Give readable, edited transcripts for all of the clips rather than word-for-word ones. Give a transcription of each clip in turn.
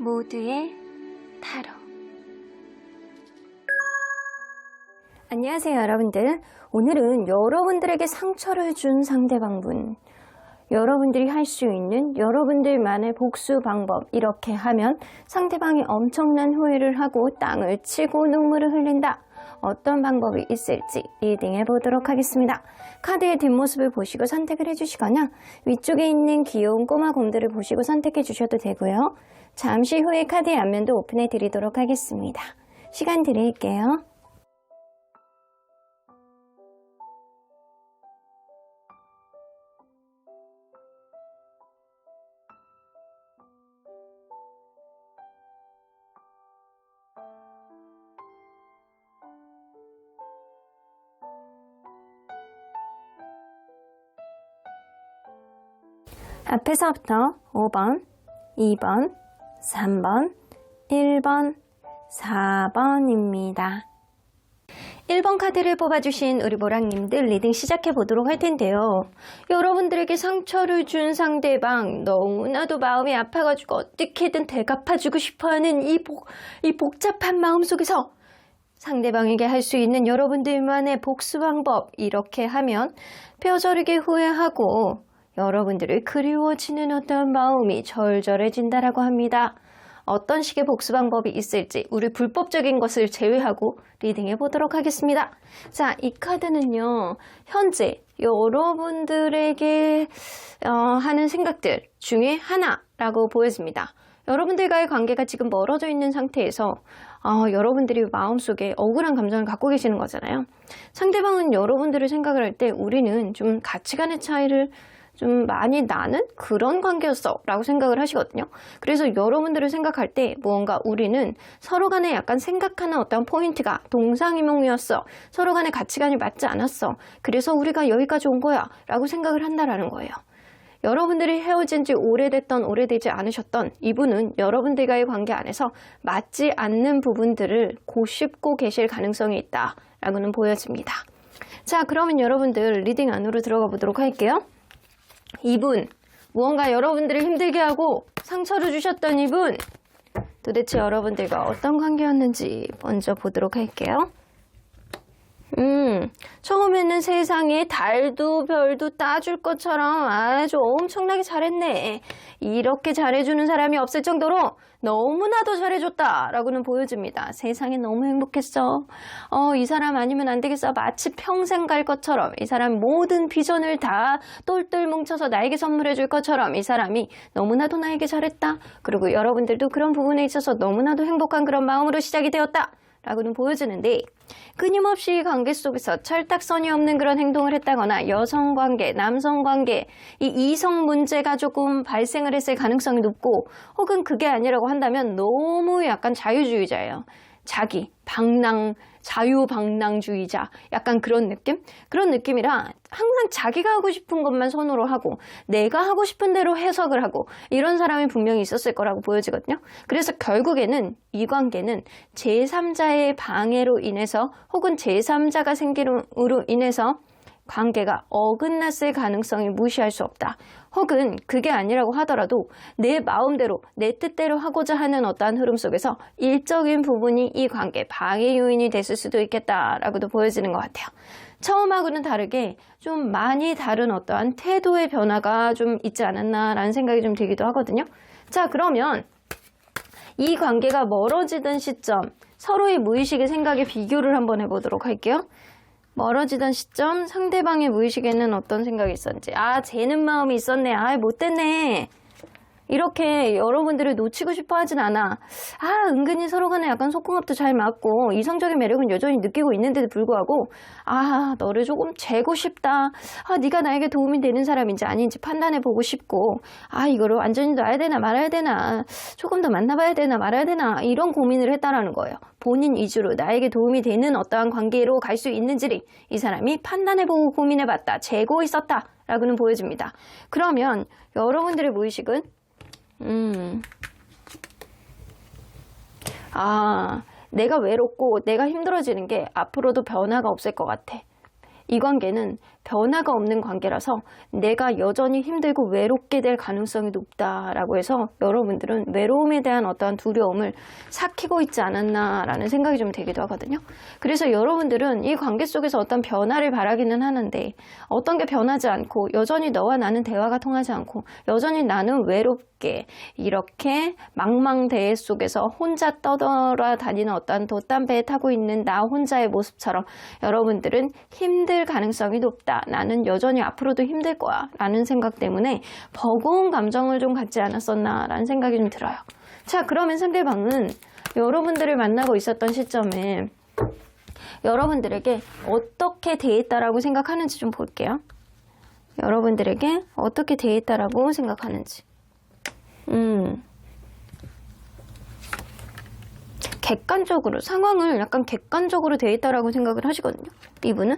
모두의 타로. 안녕하세요, 여러분들. 오늘은 여러분들에게 상처를 준 상대방분, 여러분들이 할 수 있는 여러분들만의 복수 방법, 이렇게 하면 상대방이 엄청난 후회를 하고 땅을 치고 눈물을 흘린다. 어떤 방법이 있을지 리딩해 보도록 하겠습니다. 카드의 뒷모습을 보시고 선택을 해주시거나 위쪽에 있는 귀여운 꼬마 곰들을 보시고 선택해 주셔도 되고요. 잠시 후에 카드의 앞면도 오픈해 드리도록 하겠습니다. 시간 드릴게요. 앞에서부터 5번, 2번, 3번, 1번, 4번입니다. 1번 카드를 뽑아주신 우리 모랑님들 리딩 시작해 보도록 할 텐데요. 여러분들에게 상처를 준 상대방, 너무나도 마음이 아파가지고 어떻게든 되갚아주고 싶어하는 이 복잡한 마음 속에서 상대방에게 할 수 있는 여러분들만의 복수 방법, 이렇게 하면 뼈저리게 후회하고 여러분들을 그리워지는 어떤 마음이 절절해진다라고 합니다. 어떤 식의 복수 방법이 있을지 우리 불법적인 것을 제외하고 리딩해 보도록 하겠습니다. 자, 이 카드는요, 현재 여러분들에게 하는 생각들 중에 하나라고 보여집니다. 여러분들과의 관계가 지금 멀어져 있는 상태에서 여러분들이 마음속에 억울한 감정을 갖고 계시는 거잖아요. 상대방은 여러분들을 생각을 할 때 우리는 좀 가치관의 차이를 좀 많이 나는 그런 관계였어 라고 생각을 하시거든요. 그래서 여러분들을 생각할 때 무언가 우리는 서로 간에 약간 생각하는 어떤 포인트가 동상이몽이었어. 서로 간의 가치관이 맞지 않았어. 그래서 우리가 여기까지 온 거야 라고 생각을 한다라는 거예요. 여러분들이 헤어진 지 오래되지 않으셨던 이분은 여러분들과의 관계 안에서 맞지 않는 부분들을 고씹고 계실 가능성이 있다라고는 보여집니다. 자, 그러면 여러분들 리딩 안으로 들어가 보도록 할게요. 이분, 무언가 여러분들을 힘들게 하고 상처를 주셨던 이분, 도대체 여러분들과 어떤 관계였는지 먼저 보도록 할게요. 처음에는 세상에 달도 별도 따줄 것처럼 아주 엄청나게 잘했네. 이렇게 잘해주는 사람이 없을 정도로 너무나도 잘해줬다 라고는 보여집니다. 세상에 너무 행복했어. 이 사람 아니면 안 되겠어. 마치 평생 갈 것처럼, 이 사람 모든 비전을 다 똘똘 뭉쳐서 나에게 선물해 줄 것처럼 이 사람이 너무나도 나에게 잘했다. 그리고 여러분들도 그런 부분에 있어서 너무나도 행복한 그런 마음으로 시작이 되었다 라고는 보여주는데, 끊임없이 관계 속에서 철딱선이 없는 그런 행동을 했다거나 여성관계, 남성관계, 이 이성 문제가 조금 발생을 했을 가능성이 높고, 혹은 그게 아니라고 한다면 너무 약간 자유주의자예요. 자유방랑주의자, 약간 그런 느낌? 그런 느낌이라 항상 자기가 하고 싶은 것만 선호로 하고 내가 하고 싶은 대로 해석을 하고 이런 사람이 분명히 있었을 거라고 보여지거든요. 그래서 결국에는 이 관계는 제3자의 방해로 인해서 혹은 제3자가 생김으로 인해서 관계가 어긋났을 가능성이 무시할 수 없다. 혹은 그게 아니라고 하더라도 내 마음대로 내 뜻대로 하고자 하는 어떠한 흐름 속에서 일적인 부분이 이 관계 방해 요인이 됐을 수도 있겠다라고도 보여지는 것 같아요. 처음하고는 다르게 좀 많이 다른 어떠한 태도의 변화가 좀 있지 않았나라는 생각이 좀 들기도 하거든요. 자, 그러면 이 관계가 멀어지던 시점, 서로의 무의식의 생각의 비교를 한번 해보도록 할게요. 멀어지던 시점, 상대방의 무의식에는 어떤 생각이 있었는지. 쟤는 마음이 있었네. 못됐네. 이렇게 여러분들을 놓치고 싶어 하진 않아. 은근히 서로 간에 약간 속궁합도 잘 맞고 이성적인 매력은 여전히 느끼고 있는데도 불구하고 너를 조금 재고 싶다. 네가 나에게 도움이 되는 사람인지 아닌지 판단해보고 싶고 이거를 완전히 놔야 되나 말아야 되나, 조금 더 만나봐야 되나 말아야 되나, 이런 고민을 했다라는 거예요. 본인 위주로 나에게 도움이 되는 어떠한 관계로 갈 수 있는지를 이 사람이 판단해보고 고민해봤다. 재고 있었다 라고는 보여집니다. 그러면 여러분들의 무의식은 내가 외롭고 내가 힘들어지는 게 앞으로도 변화가 없을 것 같아. 이 관계는 변화가 없는 관계라서 내가 여전히 힘들고 외롭게 될 가능성이 높다라고 해서 여러분들은 외로움에 대한 어떠한 두려움을 삭히고 있지 않았나라는 생각이 좀 들기도 하거든요. 그래서 여러분들은 이 관계 속에서 어떤 변화를 바라기는 하는데 어떤 게 변하지 않고 여전히 너와 나는 대화가 통하지 않고 여전히 나는 외롭게 이렇게 망망대해 속에서 혼자 떠돌아다니는 어떤 돛담배에 타고 있는 나 혼자의 모습처럼 여러분들은 힘들 가능성이 높다. 나는 여전히 앞으로도 힘들 거야 라는 생각 때문에 버거운 감정을 좀 갖지 않았었나 라는 생각이 좀 들어요. 자, 그러면 상대방은 여러분들을 만나고 있었던 시점에 여러분들에게 어떻게 대했다라고 생각하는지 좀 볼게요. 여러분들에게 어떻게 대했다라고 생각하는지. 객관적으로, 상황을 약간 객관적으로 대했다라고 생각을 하시거든요. 이분은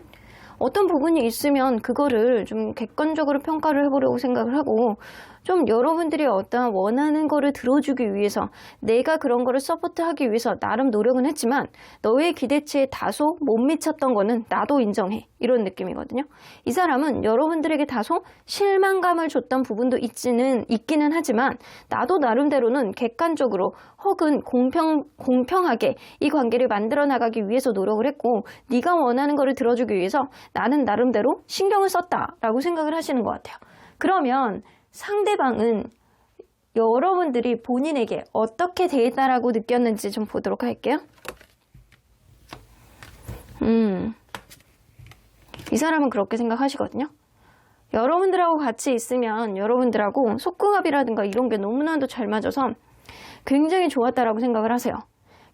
어떤 부분이 있으면 그거를 좀 객관적으로 평가를 해보려고 생각을 하고 좀 여러분들이 어떤 원하는 거를 들어주기 위해서 내가 그런 거를 서포트하기 위해서 나름 노력은 했지만 너의 기대치에 다소 못 미쳤던 거는 나도 인정해. 이런 느낌이거든요. 이 사람은 여러분들에게 다소 실망감을 줬던 부분도 있기는 하지만 나도 나름대로는 객관적으로 혹은 공평하게 이 관계를 만들어 나가기 위해서 노력을 했고 네가 원하는 거를 들어주기 위해서 나는 나름대로 신경을 썼다라고 생각을 하시는 것 같아요. 그러면 상대방은 여러분들이 본인에게 어떻게 대했다라고 느꼈는지 좀 보도록 할게요. 이 사람은 그렇게 생각하시거든요. 여러분들하고 같이 있으면 여러분들하고 속궁합이라든가 이런 게 너무나도 잘 맞아서 굉장히 좋았다라고 생각을 하세요.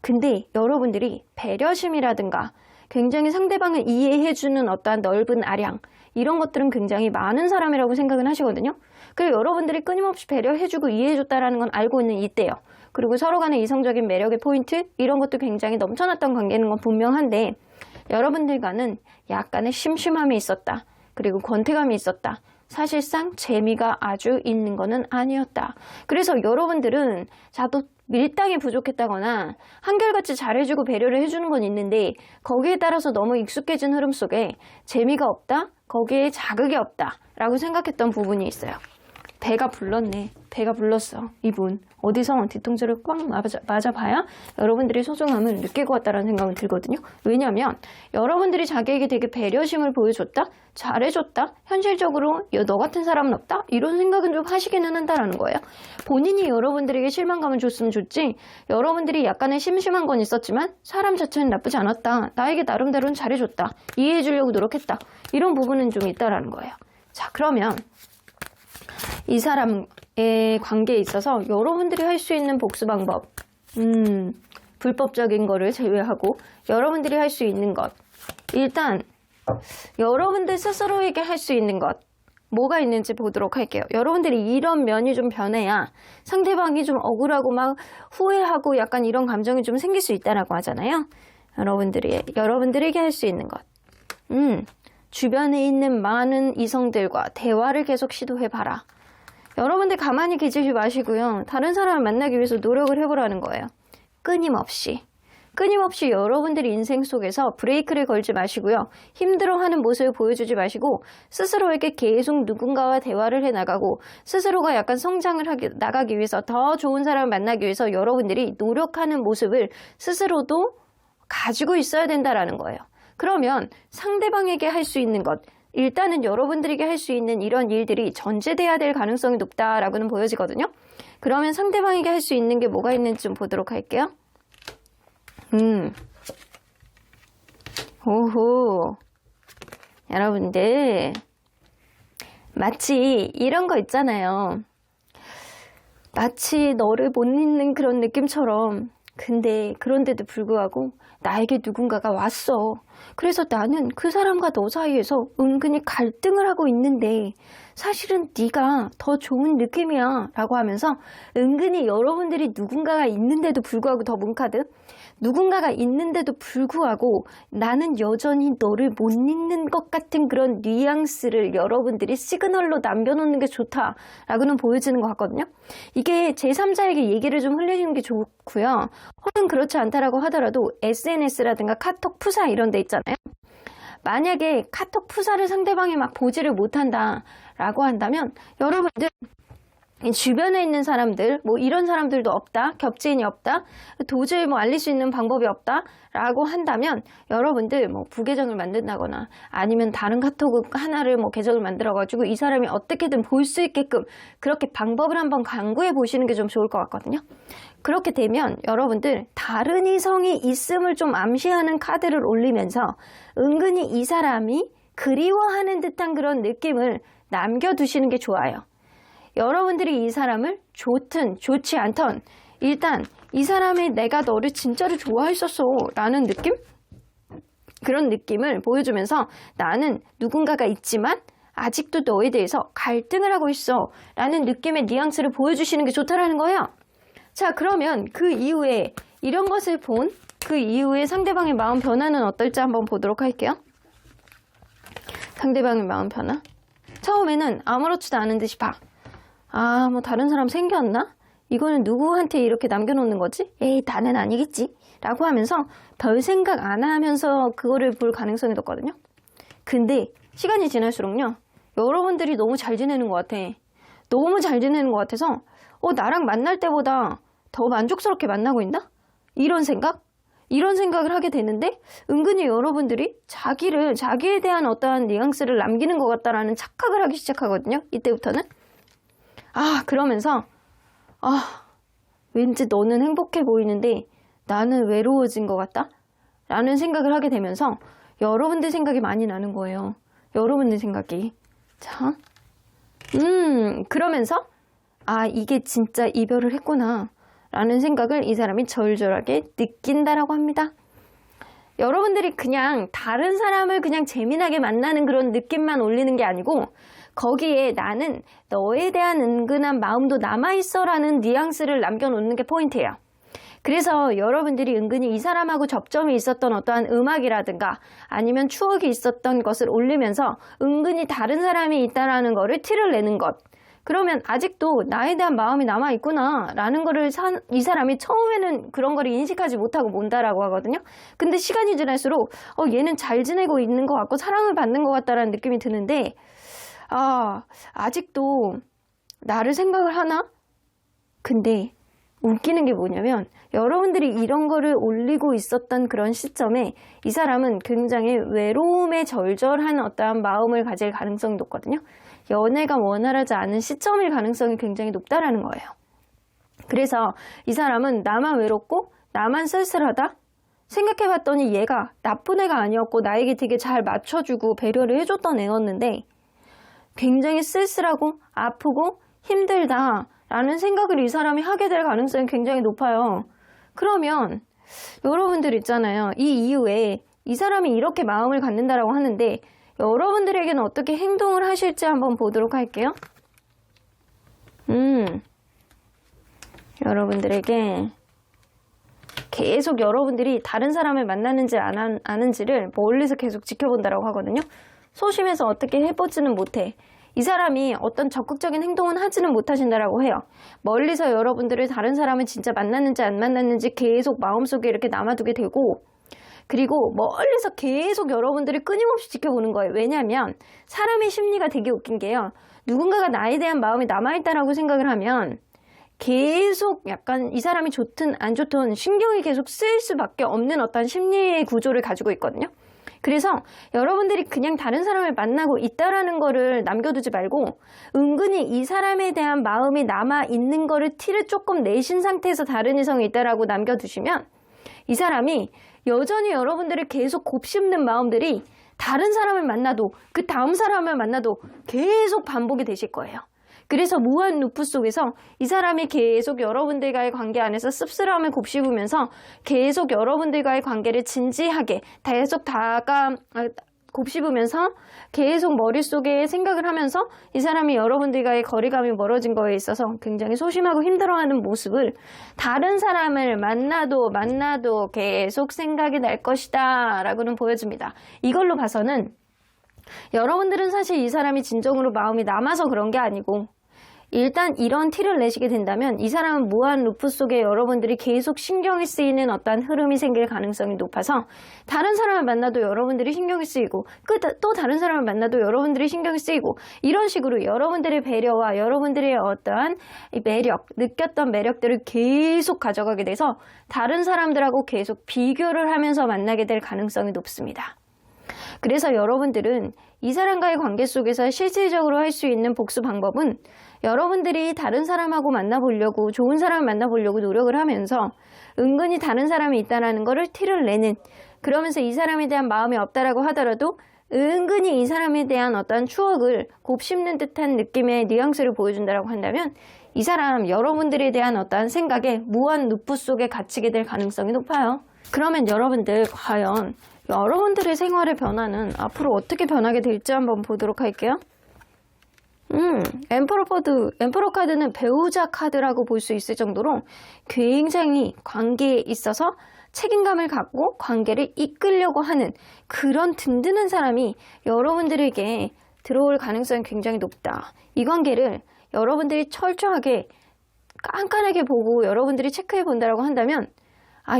근데 여러분들이 배려심이라든가 굉장히 상대방을 이해해주는 어떠한 넓은 아량 이런 것들은 굉장히 많은 사람이라고 생각을 하시거든요. 그리고 여러분들이 끊임없이 배려해주고 이해해줬다라는 건 알고 있는 이때요. 그리고 서로 간의 이성적인 매력의 포인트 이런 것도 굉장히 넘쳐났던 관계는 건 분명한데 여러분들과는 약간의 심심함이 있었다. 그리고 권태감이 있었다. 사실상 재미가 아주 있는 거는 아니었다. 그래서 여러분들은 자도 밀당이 부족했다거나 한결같이 잘해주고 배려를 해주는 건 있는데 거기에 따라서 너무 익숙해진 흐름 속에 재미가 없다? 거기에 자극이 없다 라고 생각했던 부분이 있어요. 배가 불렀네. 배가 불렀어. 이분 어디서 뒤통수를 꽉 맞아봐야 여러분들이 소중함을 느낄 것 같다는 생각이 들거든요. 왜냐하면 여러분들이 자기에게 되게 배려심을 보여줬다? 잘해줬다? 현실적으로 너 같은 사람은 없다? 이런 생각은 좀 하시기는 한다라는 거예요. 본인이 여러분들에게 실망감을 줬으면 좋지 여러분들이 약간의 심심한 건 있었지만 사람 자체는 나쁘지 않았다. 나에게 나름대로는 잘해줬다. 이해해주려고 노력했다. 이런 부분은 좀 있다라는 거예요. 자, 그러면 이 사람의 관계에 있어서 여러분들이 할 수 있는 복수 방법, 불법적인 거를 제외하고 여러분들이 할 수 있는 것, 일단 여러분들 스스로에게 할 수 있는 것 뭐가 있는지 보도록 할게요. 여러분들이 이런 면이 좀 변해야 상대방이 좀 억울하고 막 후회하고 약간 이런 감정이 좀 생길 수 있다라고 하잖아요. 여러분들에게 할 수 있는 것, 주변에 있는 많은 이성들과 대화를 계속 시도해봐라. 여러분들 가만히 계시지 마시고요. 다른 사람을 만나기 위해서 노력을 해보라는 거예요. 끊임없이 여러분들이 인생 속에서 브레이크를 걸지 마시고요. 힘들어하는 모습을 보여주지 마시고 스스로에게 계속 누군가와 대화를 해나가고 스스로가 약간 성장을 나가기 위해서 더 좋은 사람을 만나기 위해서 여러분들이 노력하는 모습을 스스로도 가지고 있어야 된다라는 거예요. 그러면 상대방에게 할 수 있는 것, 일단은 여러분들에게 할 수 있는 이런 일들이 전제돼야 될 가능성이 높다라고는 보여지거든요. 그러면 상대방에게 할 수 있는 게 뭐가 있는지 좀 보도록 할게요. 오호. 여러분들, 마치 이런 거 있잖아요. 마치 너를 못 잊는 그런 느낌처럼 근데 그런데도 불구하고 나에게 누군가가 왔어. 그래서 나는 그 사람과 너 사이에서 은근히 갈등을 하고 있는데 사실은 네가 더 좋은 느낌이야 라고 하면서 은근히 여러분들이 누군가가 있는데도 불구하고 더 문카드 누군가가 있는데도 불구하고 나는 여전히 너를 못 잊는 것 같은 그런 뉘앙스를 여러분들이 시그널로 남겨놓는 게 좋다라고는 보여지는 것 같거든요. 이게 제3자에게 얘기를 좀 흘리는 게 좋고요. 혹은 그렇지 않다라고 하더라도 SNS라든가 카톡, 푸사 이런 데 있잖아요. 만약에 카톡 푸사를 상대방이 막 보지를 못한다라고 한다면 여러분들 주변에 있는 사람들, 뭐 이런 사람들도 없다, 겹지인이 없다, 도저히 뭐 알릴 수 있는 방법이 없다 라고 한다면 여러분들 뭐 부계정을 만든다거나 아니면 다른 카톡 하나를 뭐 계정을 만들어 가지고 이 사람이 어떻게든 볼 수 있게끔 그렇게 방법을 한번 강구해 보시는 게 좀 좋을 것 같거든요. 그렇게 되면 여러분들 다른 이성이 있음을 좀 암시하는 카드를 올리면서 은근히 이 사람이 그리워하는 듯한 그런 느낌을 남겨두시는 게 좋아요. 여러분들이 이 사람을 좋든 좋지 않던 일단 이 사람이 내가 너를 진짜로 좋아했었어 라는 느낌? 그런 느낌을 보여주면서 나는 누군가가 있지만 아직도 너에 대해서 갈등을 하고 있어 라는 느낌의 뉘앙스를 보여주시는 게 좋다라는 거예요. 자, 그러면 그 이후에 이런 것을 본 그 이후에 상대방의 마음 변화는 어떨지 한번 보도록 할게요. 상대방의 마음 변화. 처음에는 아무렇지도 않은 듯이 봐. 아, 뭐 다른 사람 생겼나? 이거는 누구한테 이렇게 남겨놓는 거지? 에이, 나는 아니겠지? 라고 하면서 별 생각 안 하면서 그거를 볼 가능성이 높거든요. 근데 시간이 지날수록요. 여러분들이 너무 잘 지내는 것 같아. 너무 잘 지내는 것 같아서 나랑 만날 때보다 더 만족스럽게 만나고 있나? 이런 생각을 하게 되는데 은근히 여러분들이 자기에 대한 어떠한 뉘앙스를 남기는 것 같다라는 착각을 하기 시작하거든요. 이때부터는. 그러면서 왠지 너는 행복해 보이는데 나는 외로워진 것 같다? 라는 생각을 하게 되면서 여러분들 생각이 많이 나는 거예요. 여러분들 생각이. 자, 그러면서 이게 진짜 이별을 했구나 라는 생각을 이 사람이 절절하게 느낀다라고 합니다. 여러분들이 그냥 다른 사람을 그냥 재미나게 만나는 그런 느낌만 올리는 게 아니고 거기에 나는 너에 대한 은근한 마음도 남아있어 라는 뉘앙스를 남겨놓는 게 포인트예요. 그래서 여러분들이 은근히 이 사람하고 접점이 있었던 어떠한 음악이라든가 아니면 추억이 있었던 것을 올리면서 은근히 다른 사람이 있다라는 거를 티를 내는 것. 그러면 아직도 나에 대한 마음이 남아있구나 라는 거를 이 사람이 처음에는 그런 거를 인식하지 못하고 몬다라고 하거든요. 근데 시간이 지날수록 얘는 잘 지내고 있는 것 같고 사랑을 받는 것 같다라는 느낌이 드는데 아직도 나를 생각을 하나? 근데 웃기는 게 뭐냐면 여러분들이 이런 거를 올리고 있었던 그런 시점에 이 사람은 굉장히 외로움에 절절한 어떠한 마음을 가질 가능성이 높거든요. 연애가 원활하지 않은 시점일 가능성이 굉장히 높다라는 거예요. 그래서 이 사람은 나만 외롭고 나만 쓸쓸하다? 생각해봤더니 얘가 나쁜 애가 아니었고 나에게 되게 잘 맞춰주고 배려를 해줬던 애였는데 굉장히 쓸쓸하고 아프고 힘들다 라는 생각을 이 사람이 하게 될 가능성이 굉장히 높아요. 그러면 여러분들 있잖아요. 이 이후에 이 사람이 이렇게 마음을 갖는다라고 하는데 여러분들에게는 어떻게 행동을 하실지 한번 보도록 할게요. 여러분들에게 계속 여러분들이 다른 사람을 만나는지 안 하는지를 멀리서 계속 지켜본다라고 하거든요. 소심해서 어떻게 해보지는 못해. 이 사람이 어떤 적극적인 행동은 하지는 못하신다라고 해요. 멀리서 여러분들을 다른 사람을 진짜 만났는지 안 만났는지 계속 마음속에 이렇게 남아두게 되고 그리고 멀리서 계속 여러분들을 끊임없이 지켜보는 거예요. 왜냐하면 사람의 심리가 되게 웃긴 게요. 누군가가 나에 대한 마음이 남아있다라고 생각을 하면 계속 약간 이 사람이 좋든 안 좋든 신경이 계속 쓰일 수밖에 없는 어떤 심리의 구조를 가지고 있거든요. 그래서 여러분들이 그냥 다른 사람을 만나고 있다라는 거를 남겨두지 말고 은근히 이 사람에 대한 마음이 남아있는 거를 티를 조금 내신 상태에서 다른 이성이 있다라고 남겨두시면 이 사람이 여전히 여러분들을 계속 곱씹는 마음들이 다른 사람을 만나도 그 다음 사람을 만나도 계속 반복이 되실 거예요. 그래서 무한 루프 속에서 이 사람이 계속 여러분들과의 관계 안에서 씁쓸함을 곱씹으면서 계속 여러분들과의 관계를 진지하게 계속 곱씹으면서 계속 머릿속에 생각을 하면서 이 사람이 여러분들과의 거리감이 멀어진 거에 있어서 굉장히 소심하고 힘들어하는 모습을 다른 사람을 만나도 계속 생각이 날 것이다 라고는 보여줍니다. 이걸로 봐서는 여러분들은 사실 이 사람이 진정으로 마음이 남아서 그런 게 아니고 일단 이런 티를 내시게 된다면 이 사람은 무한 루프 속에 여러분들이 계속 신경이 쓰이는 어떠한 흐름이 생길 가능성이 높아서 다른 사람을 만나도 여러분들이 신경이 쓰이고 또 다른 사람을 만나도 여러분들이 신경이 쓰이고 이런 식으로 여러분들의 배려와 여러분들의 어떠한 매력, 느꼈던 매력들을 계속 가져가게 돼서 다른 사람들하고 계속 비교를 하면서 만나게 될 가능성이 높습니다. 그래서 여러분들은 이 사람과의 관계 속에서 실질적으로 할 수 있는 복수 방법은 여러분들이 다른 사람하고 만나보려고 좋은 사람을 만나보려고 노력을 하면서 은근히 다른 사람이 있다는 거를 티를 내는 그러면서 이 사람에 대한 마음이 없다라고 하더라도 은근히 이 사람에 대한 어떤 추억을 곱씹는 듯한 느낌의 뉘앙스를 보여준다고 한다면 이 사람 여러분들에 대한 어떠한 생각에 무한 루프 속에 갇히게 될 가능성이 높아요. 그러면 여러분들 과연 여러분들의 생활의 변화는 앞으로 어떻게 변하게 될지 한번 보도록 할게요. 엠퍼러 카드는 배우자 카드라고 볼 수 있을 정도로 굉장히 관계에 있어서 책임감을 갖고 관계를 이끌려고 하는 그런 든든한 사람이 여러분들에게 들어올 가능성이 굉장히 높다. 이 관계를 여러분들이 철저하게 깐깐하게 보고 여러분들이 체크해 본다고 한다면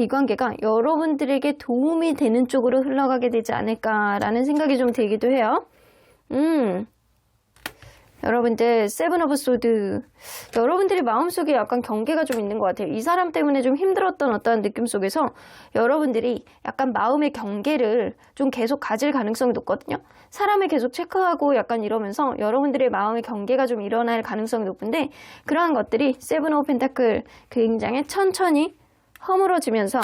이 관계가 여러분들에게 도움이 되는 쪽으로 흘러가게 되지 않을까라는 생각이 좀 들기도 해요. 여러분들 세븐 오브 소드 여러분들이 마음속에 약간 경계가 좀 있는 것 같아요. 이 사람 때문에 좀 힘들었던 어떤 느낌 속에서 여러분들이 약간 마음의 경계를 좀 계속 가질 가능성이 높거든요. 사람을 계속 체크하고 약간 이러면서 여러분들의 마음의 경계가 좀 일어날 가능성이 높은데 그러한 것들이 세븐 오브 펜타클 굉장히 천천히 허물어지면서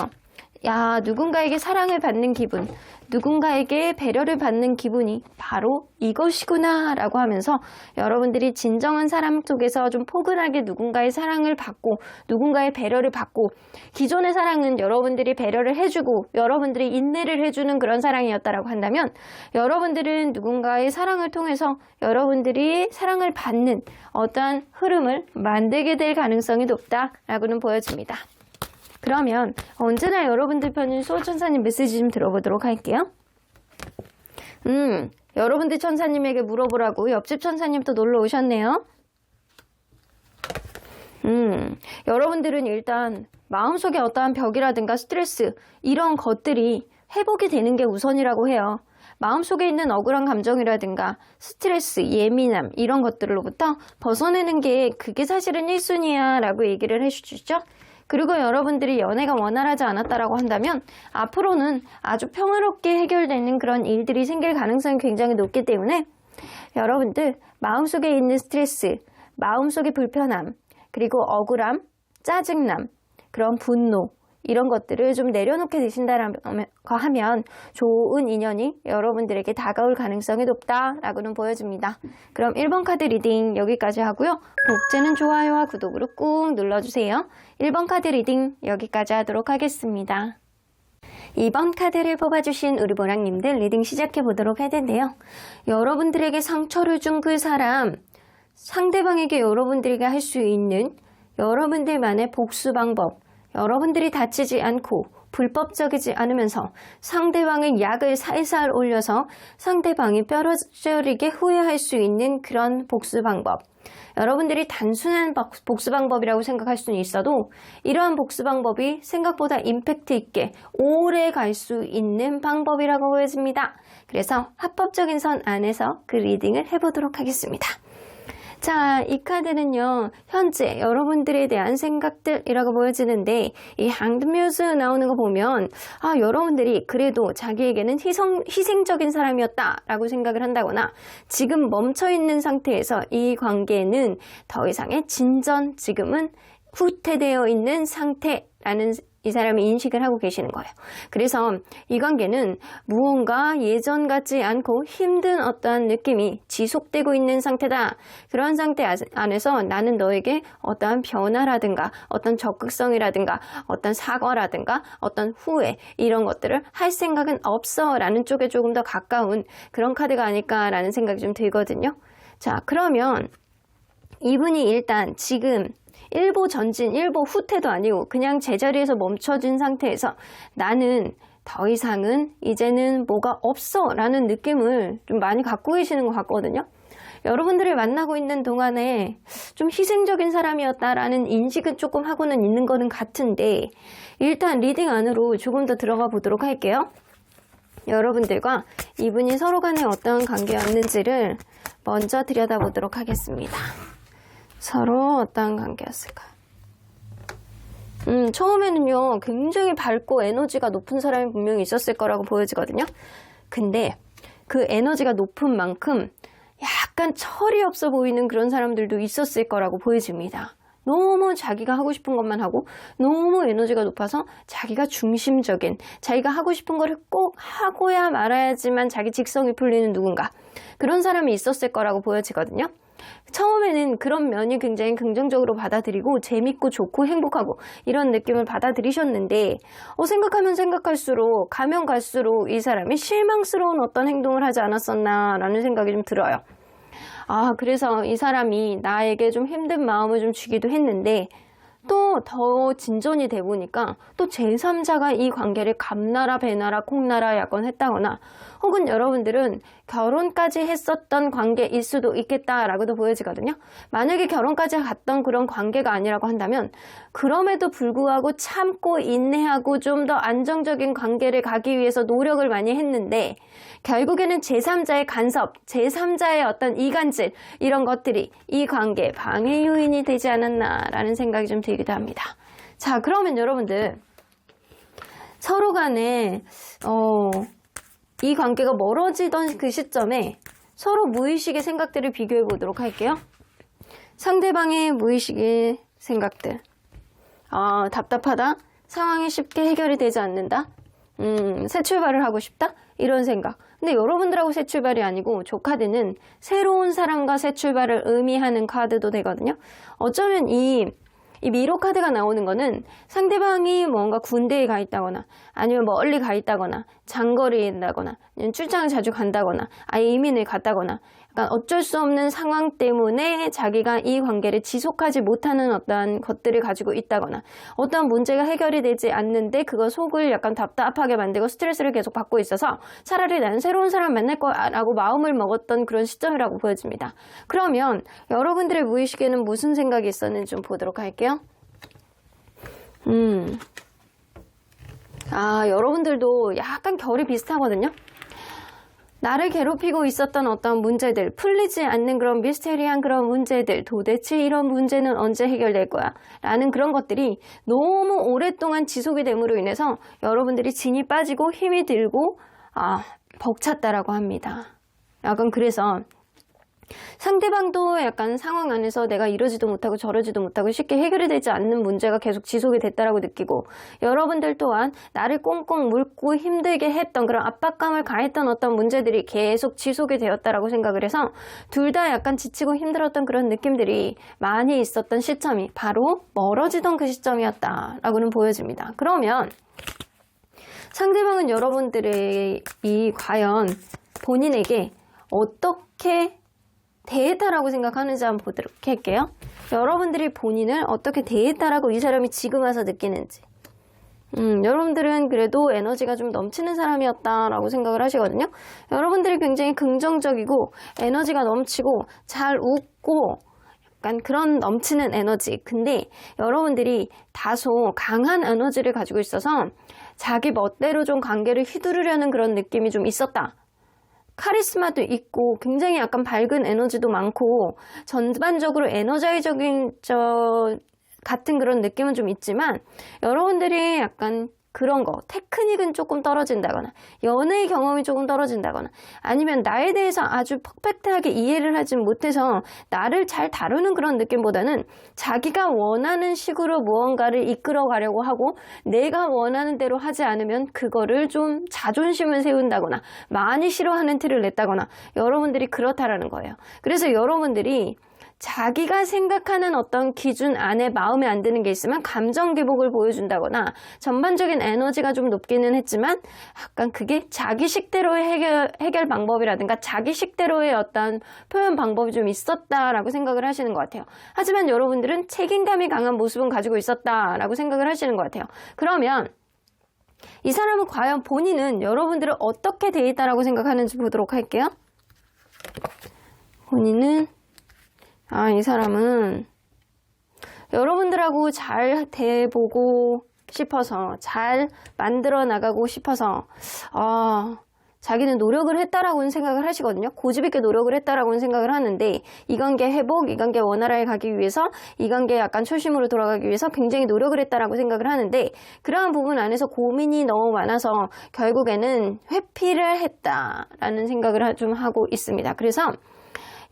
누군가에게 사랑을 받는 기분, 누군가에게 배려를 받는 기분이 바로 이것이구나 라고 하면서 여러분들이 진정한 사람 속에서 좀 포근하게 누군가의 사랑을 받고 누군가의 배려를 받고 기존의 사랑은 여러분들이 배려를 해주고 여러분들이 인내를 해주는 그런 사랑이었다라고 한다면 여러분들은 누군가의 사랑을 통해서 여러분들이 사랑을 받는 어떠한 흐름을 만들게 될 가능성이 높다라고는 보여집니다. 그러면 언제나 여러분들 편인 수호 천사님 메시지 좀 들어보도록 할게요. 여러분들 천사님에게 물어보라고 옆집 천사님 또 놀러 오셨네요. 여러분들은 일단 마음속에 어떠한 벽이라든가 스트레스 이런 것들이 회복이 되는 게 우선이라고 해요. 마음속에 있는 억울한 감정이라든가 스트레스, 예민함 이런 것들로부터 벗어내는 게 그게 사실은 1순위야 라고 얘기를 해주시죠. 그리고 여러분들이 연애가 원활하지 않았다라고 한다면 앞으로는 아주 평화롭게 해결되는 그런 일들이 생길 가능성이 굉장히 높기 때문에 여러분들 마음속에 있는 스트레스, 마음속의 불편함, 그리고 억울함, 짜증남, 그런 분노 이런 것들을 좀 내려놓게 되신다고 하면 좋은 인연이 여러분들에게 다가올 가능성이 높다라고는 보여집니다. 그럼 1번 카드 리딩 여기까지 하고요. 독재는 좋아요와 구독으로 꾹 눌러주세요. 1번 카드 리딩 여기까지 하도록 하겠습니다. 2번 카드를 뽑아주신 우리 보랑님들 리딩 시작해 보도록 할 텐데요. 여러분들에게 상처를 준 그 사람, 상대방에게 여러분들이 할 수 있는 여러분들만의 복수 방법, 여러분들이 다치지 않고 불법적이지 않으면서 상대방의 약을 살살 올려서 상대방이 뼈저리게 후회할 수 있는 그런 복수 방법. 여러분들이 단순한 복수 방법이라고 생각할 수는 있어도 이러한 복수 방법이 생각보다 임팩트 있게 오래 갈 수 있는 방법이라고 보여집니다. 그래서 합법적인 선 안에서 그 리딩을 해보도록 하겠습니다. 자, 이 카드는요, 현재 여러분들에 대한 생각들이라고 보여지는데, 이 항드뮤즈 나오는 거 보면, 여러분들이 그래도 자기에게는 희생적인 사람이었다라고 생각을 한다거나, 지금 멈춰있는 상태에서 이 관계는 더 이상의 진전, 지금은 후퇴되어 있는 상태라는 이 사람이 인식을 하고 계시는 거예요. 그래서 이 관계는 무언가 예전 같지 않고 힘든 어떠한 느낌이 지속되고 있는 상태다. 그런 상태 안에서 나는 너에게 어떠한 변화라든가 어떤 적극성이라든가 어떤 사과라든가 어떤 후회 이런 것들을 할 생각은 없어 라는 쪽에 조금 더 가까운 그런 카드가 아닐까라는 생각이 좀 들거든요. 자, 그러면 이분이 일단 지금 일보 전진, 일보 후퇴도 아니고 그냥 제자리에서 멈춰진 상태에서 나는 더 이상은 이제는 뭐가 없어 라는 느낌을 좀 많이 갖고 계시는 것 같거든요. 여러분들을 만나고 있는 동안에 좀 희생적인 사람이었다라는 인식은 조금 하고는 있는 거는 같은데, 일단 리딩 안으로 조금 더 들어가 보도록 할게요. 여러분들과 이분이 서로 간에 어떤 관계였는지를 먼저 들여다보도록 하겠습니다. 서로 어떤 관계였을까요? 처음에는요, 굉장히 밝고 에너지가 높은 사람이 분명히 있었을 거라고 보여지거든요. 근데 그 에너지가 높은 만큼 약간 철이 없어 보이는 그런 사람들도 있었을 거라고 보여집니다. 너무 자기가 하고 싶은 것만 하고 너무 에너지가 높아서 자기가 중심적인, 자기가 하고 싶은 거를 꼭 하고야 말아야지만 자기 직성이 풀리는 누군가, 그런 사람이 있었을 거라고 보여지거든요. 처음에는 그런 면이 굉장히 긍정적으로 받아들이고 재밌고 좋고 행복하고 이런 느낌을 받아들이셨는데, 생각하면 생각할수록, 가면 갈수록 이 사람이 실망스러운 어떤 행동을 하지 않았었나 라는 생각이 좀 들어요. 그래서 이 사람이 나에게 좀 힘든 마음을 좀 주기도 했는데, 또 더 진전이 돼 보니까 또 제3자가 이 관계를 감나라 배나라 콩나라 약간 했다거나, 혹은 여러분들은 결혼까지 했었던 관계일 수도 있겠다라고도 보여지거든요. 만약에 결혼까지 갔던 그런 관계가 아니라고 한다면 그럼에도 불구하고 참고 인내하고 좀 더 안정적인 관계를 가기 위해서 노력을 많이 했는데, 결국에는 제3자의 간섭, 제3자의 어떤 이간질, 이런 것들이 이 관계의 방해 요인이 되지 않았나라는 생각이 좀 들기도 합니다. 자, 그러면 여러분들 서로 간에 이 관계가 멀어지던 그 시점에 서로 무의식의 생각들을 비교해 보도록 할게요. 상대방의 무의식의 생각들. 답답하다. 상황이 쉽게 해결이 되지 않는다. 새 출발을 하고 싶다. 이런 생각. 근데 여러분들하고 새 출발이 아니고 조카드는 새로운 사람과 새 출발을 의미하는 카드도 되거든요. 어쩌면 이 미로 카드가 나오는 거는 상대방이 뭔가 군대에 가 있다거나, 아니면 멀리 가 있다거나, 장거리에 있다거나, 출장을 자주 간다거나, 아예 이민을 갔다거나, 약간 어쩔 수 없는 상황 때문에 자기가 이 관계를 지속하지 못하는 어떤 것들을 가지고 있다거나, 어떤 문제가 해결이 되지 않는데 그거 속을 약간 답답하게 만들고 스트레스를 계속 받고 있어서 차라리 나는 새로운 사람 만날 거라고 마음을 먹었던 그런 시점이라고 보여집니다. 그러면 여러분들의 무의식에는 무슨 생각이 있었는지 좀 보도록 할게요. 여러분들도 약간 결이 비슷하거든요. 나를 괴롭히고 있었던 어떤 문제들, 풀리지 않는 그런 미스테리한 그런 문제들, 도대체 이런 문제는 언제 해결될 거야? 라는 그런 것들이 너무 오랫동안 지속이 됨으로 인해서 여러분들이 진이 빠지고 힘이 들고 벅찼다라고 합니다. 약간 그래서 상대방도 약간 상황 안에서 내가 이러지도 못하고 저러지도 못하고 쉽게 해결이 되지 않는 문제가 계속 지속이 됐다라고 느끼고, 여러분들 또한 나를 꽁꽁 물고 힘들게 했던 그런 압박감을 가했던 어떤 문제들이 계속 지속이 되었다라고 생각을 해서 둘 다 약간 지치고 힘들었던 그런 느낌들이 많이 있었던 시점이 바로 멀어지던 그 시점이었다라고는 보여집니다. 그러면 상대방은 여러분들이 과연 본인에게 어떻게 대했다라고 생각하는지 한번 보도록 할게요. 여러분들이 본인을 어떻게 대했다라고 이 사람이 지금 와서 느끼는지. 여러분들은 그래도 에너지가 좀 넘치는 사람이었다라고 생각을 하시거든요. 여러분들이 굉장히 긍정적이고 에너지가 넘치고 잘 웃고 약간 그런 넘치는 에너지. 근데 여러분들이 다소 강한 에너지를 가지고 있어서 자기 멋대로 좀 관계를 휘두르려는 그런 느낌이 좀 있었다. 카리스마도 있고 굉장히 약간 밝은 에너지도 많고 전반적으로 에너자이적인 같은 그런 느낌은 좀 있지만, 여러분들이 약간 그런 거, 테크닉은 조금 떨어진다거나 연애의 경험이 조금 떨어진다거나, 아니면 나에 대해서 아주 퍼펙트하게 이해를 하지 못해서 나를 잘 다루는 그런 느낌보다는 자기가 원하는 식으로 무언가를 이끌어 가려고 하고 내가 원하는 대로 하지 않으면 그거를 좀 자존심을 세운다거나 많이 싫어하는 티를 냈다거나, 여러분들이 그렇다라는 거예요. 그래서 여러분들이 자기가 생각하는 어떤 기준 안에 마음에 안 드는 게 있으면 감정 기복을 보여준다거나, 전반적인 에너지가 좀 높기는 했지만 약간 그게 자기식대로의 해결 방법이라든가 자기식대로의 어떤 표현 방법이 좀 있었다라고 생각을 하시는 것 같아요. 하지만 여러분들은 책임감이 강한 모습은 가지고 있었다라고 생각을 하시는 것 같아요. 그러면 이 사람은 과연 본인은 여러분들을 어떻게 대했다라고 생각하는지 보도록 할게요. 본인은 이 사람은 여러분들하고 잘 대보고 싶어서, 잘 만들어 나가고 싶어서 자기는 노력을 했다라고는 생각을 하시거든요. 고집 있게 노력을 했다라고는 생각을 하는데, 이 관계 회복, 이 관계 원활하게 가기 위해서, 이 관계 약간 초심으로 돌아가기 위해서 굉장히 노력을 했다라고 생각을 하는데, 그러한 부분 안에서 고민이 너무 많아서 결국에는 회피를 했다라는 생각을 좀 하고 있습니다. 그래서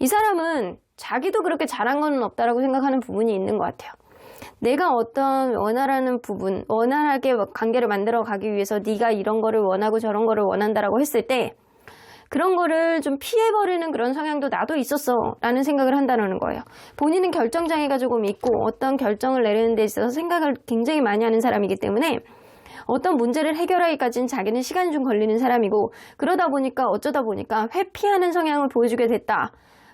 이 사람은 자기도 그렇게 잘한 건 없다라고 생각하는 부분이 있는 것 같아요. 내가 어떤 원활하는 부분, 원활하게 관계를 만들어 가기 위해서 네가 이런 거를 원하고 저런 거를 원한다라고 했을 때 그런 거를 좀 피해버리는 그런 성향도 나도 있었어 라는 생각을 한다는 거예요. 본인은 결정장애가 조금 있고 어떤 결정을 내리는 데 있어서 생각을 굉장히 많이 하는 사람이기 때문에 어떤 문제를 해결하기까지는 자기는 시간이 좀 걸리는 사람이고, 그러다 보니까 어쩌다 보니까 회피하는 성향을 보여주게 됐다.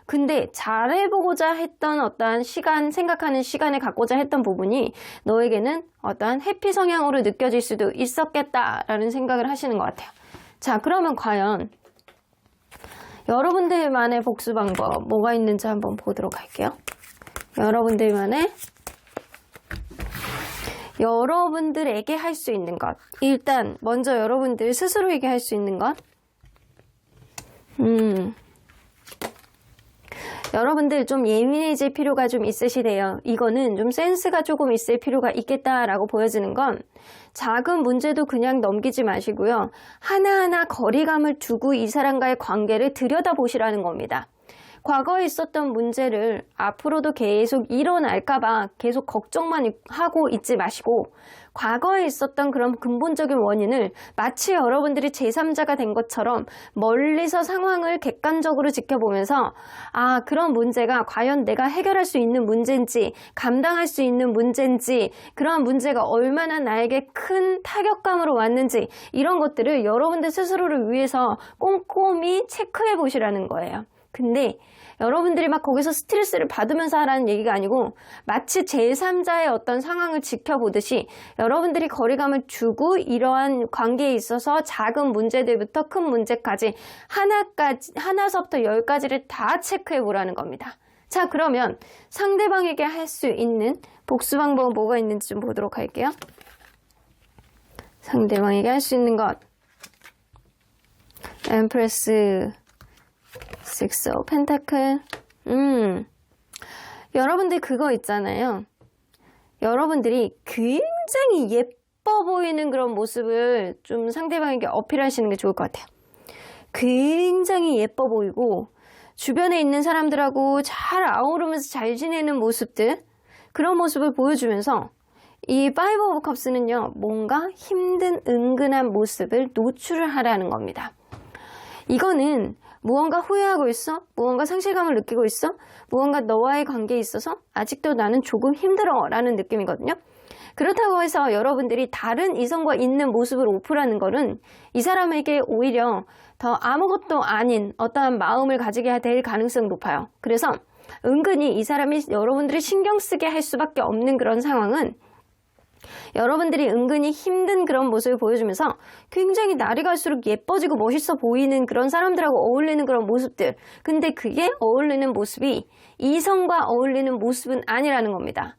근데 잘해보고자 했던 어떠한 시간, 생각하는 시간을 갖고자 했던 부분이 너에게는 어떠한 회피 성향으로 느껴질 수도 있었겠다라는 생각을 하시는 것 같아요. 자, 그러면 과연 여러분들만의 복수 방법 뭐가 있는지 한번 보도록 할게요. 여러분들에게 할 수 있는 것. 일단 먼저 여러분들 스스로에게 할 수 있는 것. 여러분들 좀 예민해질 필요가 좀 있으시대요. 이거는 좀 센스가 조금 있을 필요가 있겠다라고 보여지는 건, 작은 문제도 그냥 넘기지 마시고요. 하나하나 거리감을 두고 이 사람과의 관계를 들여다보시라는 겁니다. 과거에 있었던 문제를 앞으로도 계속 일어날까봐 계속 걱정만 하고 있지 마시고, 과거에 있었던 그런 근본적인 원인을 마치 여러분들이 제3자가 된 것처럼 멀리서 상황을 객관적으로 지켜보면서 그런 문제가 과연 내가 해결할 수 있는 문제인지, 감당할 수 있는 문제인지, 그런 문제가 얼마나 나에게 큰 타격감으로 왔는지, 이런 것들을 여러분들 스스로를 위해서 꼼꼼히 체크해 보시라는 거예요. 근데 여러분들이 막 거기서 스트레스를 받으면서 하라는 얘기가 아니고, 마치 제3자의 어떤 상황을 지켜보듯이 여러분들이 거리감을 주고 이러한 관계에 있어서 작은 문제들부터 큰 문제까지 하나서부터 10가지를 다 체크해 보라는 겁니다. 자, 그러면 상대방에게 할 수 있는 복수 방법은 뭐가 있는지 좀 보도록 할게요. 상대방에게 할 수 있는 것. 엠프레스, Six of Pentacle. 여러분들 그거 있잖아요. 여러분들이 굉장히 예뻐 보이는 그런 모습을 좀 상대방에게 어필하시는 게 좋을 것 같아요. 굉장히 예뻐 보이고 주변에 있는 사람들하고 잘 어우르면서 잘 지내는 모습들, 그런 모습을 보여주면서 이 파이브 오브 컵스는요, 뭔가 힘든 은근한 모습을 노출을 하라는 겁니다. 이거는 무언가 후회하고 있어? 무언가 상실감을 느끼고 있어? 무언가 너와의 관계에 있어서 아직도 나는 조금 힘들어 라는 느낌이거든요. 그렇다고 해서 여러분들이 다른 이성과 있는 모습을 오프라는 거는 이 사람에게 오히려 더 아무것도 아닌 어떠한 마음을 가지게 될 가능성이 높아요. 그래서 은근히 이 사람이 여러분들이 신경 쓰게 할 수밖에 없는 그런 상황은, 여러분들이 은근히 힘든 그런 모습을 보여주면서 굉장히 날이 갈수록 예뻐지고 멋있어 보이는 그런 사람들하고 어울리는 그런 모습들, 근데 그게 어울리는 모습이 이성과 어울리는 모습은 아니라는 겁니다.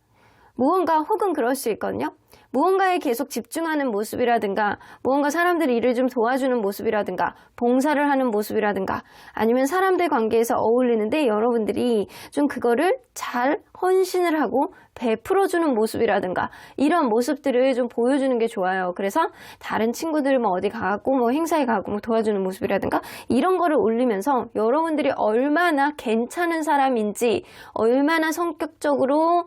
무언가, 혹은 그럴 수 있거든요. 무언가에 계속 집중하는 모습이라든가, 무언가 사람들 일을 좀 도와주는 모습이라든가, 봉사를 하는 모습이라든가, 아니면 사람들 관계에서 어울리는데 여러분들이 좀 그거를 잘 헌신을 하고 베풀어주는 모습이라든가, 이런 모습들을 좀 보여주는 게 좋아요. 그래서 다른 친구들 어디 가고 행사에 가고 도와주는 모습이라든가, 이런 거를 올리면서 여러분들이 얼마나 괜찮은 사람인지, 얼마나 성격적으로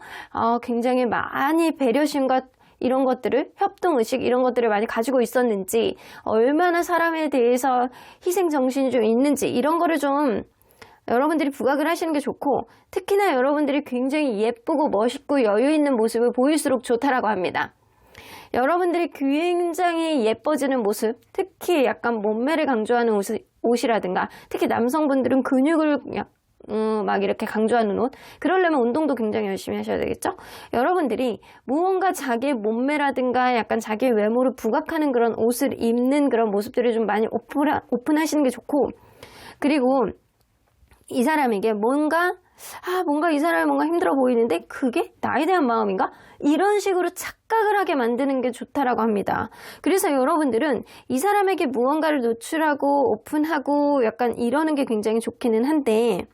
굉장히 많이 배려심과 이런 것들을, 협동의식 이런 것들을 많이 가지고 있었는지, 얼마나 사람에 대해서 희생정신이 좀 있는지, 이런 거를 좀 여러분들이 부각을 하시는 게 좋고, 특히나 여러분들이 굉장히 예쁘고 멋있고 여유 있는 모습을 보일수록 좋다라고 합니다. 여러분들이 굉장히 예뻐지는 모습, 특히 약간 몸매를 강조하는 옷이라든가, 특히 남성분들은 근육을 막 이렇게 강조하는 옷, 그러려면 운동도 굉장히 열심히 하셔야 되겠죠? 여러분들이 무언가 자기의 몸매라든가 약간 자기의 외모를 부각하는 그런 옷을 입는 그런 모습들을 좀 많이 오픈하시는 게 좋고, 그리고 이 사람에게 뭔가 이 사람이 뭔가 힘들어 보이는데 그게 나에 대한 마음인가? 이런 식으로 착각을 하게 만드는 게 좋다라고 합니다. 그래서 여러분들은 이 사람에게 무언가를 노출하고 오픈하고 약간 이러는 게 굉장히 좋기는 한데,